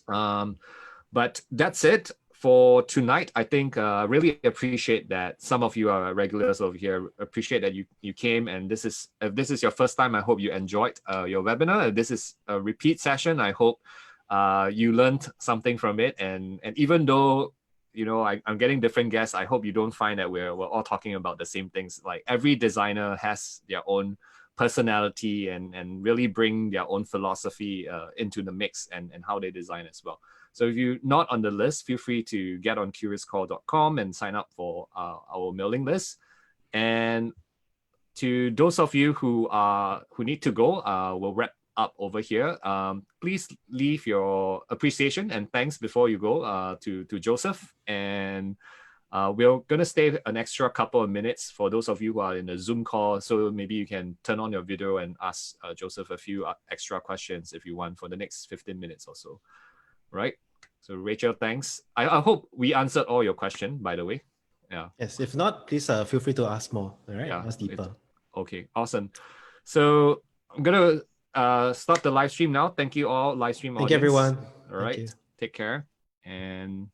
But that's it for tonight. I think really appreciate that some of you are regulars over here. Appreciate that you came, and if this is your first time, I hope you enjoyed your webinar. If this is a repeat session, I hope you learned something from it. And even though I'm getting different guests, I hope you don't find that we're all talking about the same things. Like, every designer has their own personality and really bring their own philosophy into the mix and how they design as well. So if you're not on the list, feel free to get on CuriousCore.com and sign up for our mailing list. And to those of you who need to go, we'll wrap up over here. Please leave your appreciation and thanks before you go to Joseph. And we're going to stay an extra couple of minutes for those of you who are in the Zoom call. So maybe you can turn on your video and ask Joseph a few extra questions if you want for the next 15 minutes or so. Right? So Rachel, thanks. I hope we answered all your questions, by the way. Yeah. Yes. If not, please feel free to ask more. All right. Yeah. Ask deeper. Okay. Awesome. So I'm going to start the live stream now. Thank you all, live stream audience. Thank you, everyone. All right. Take care. And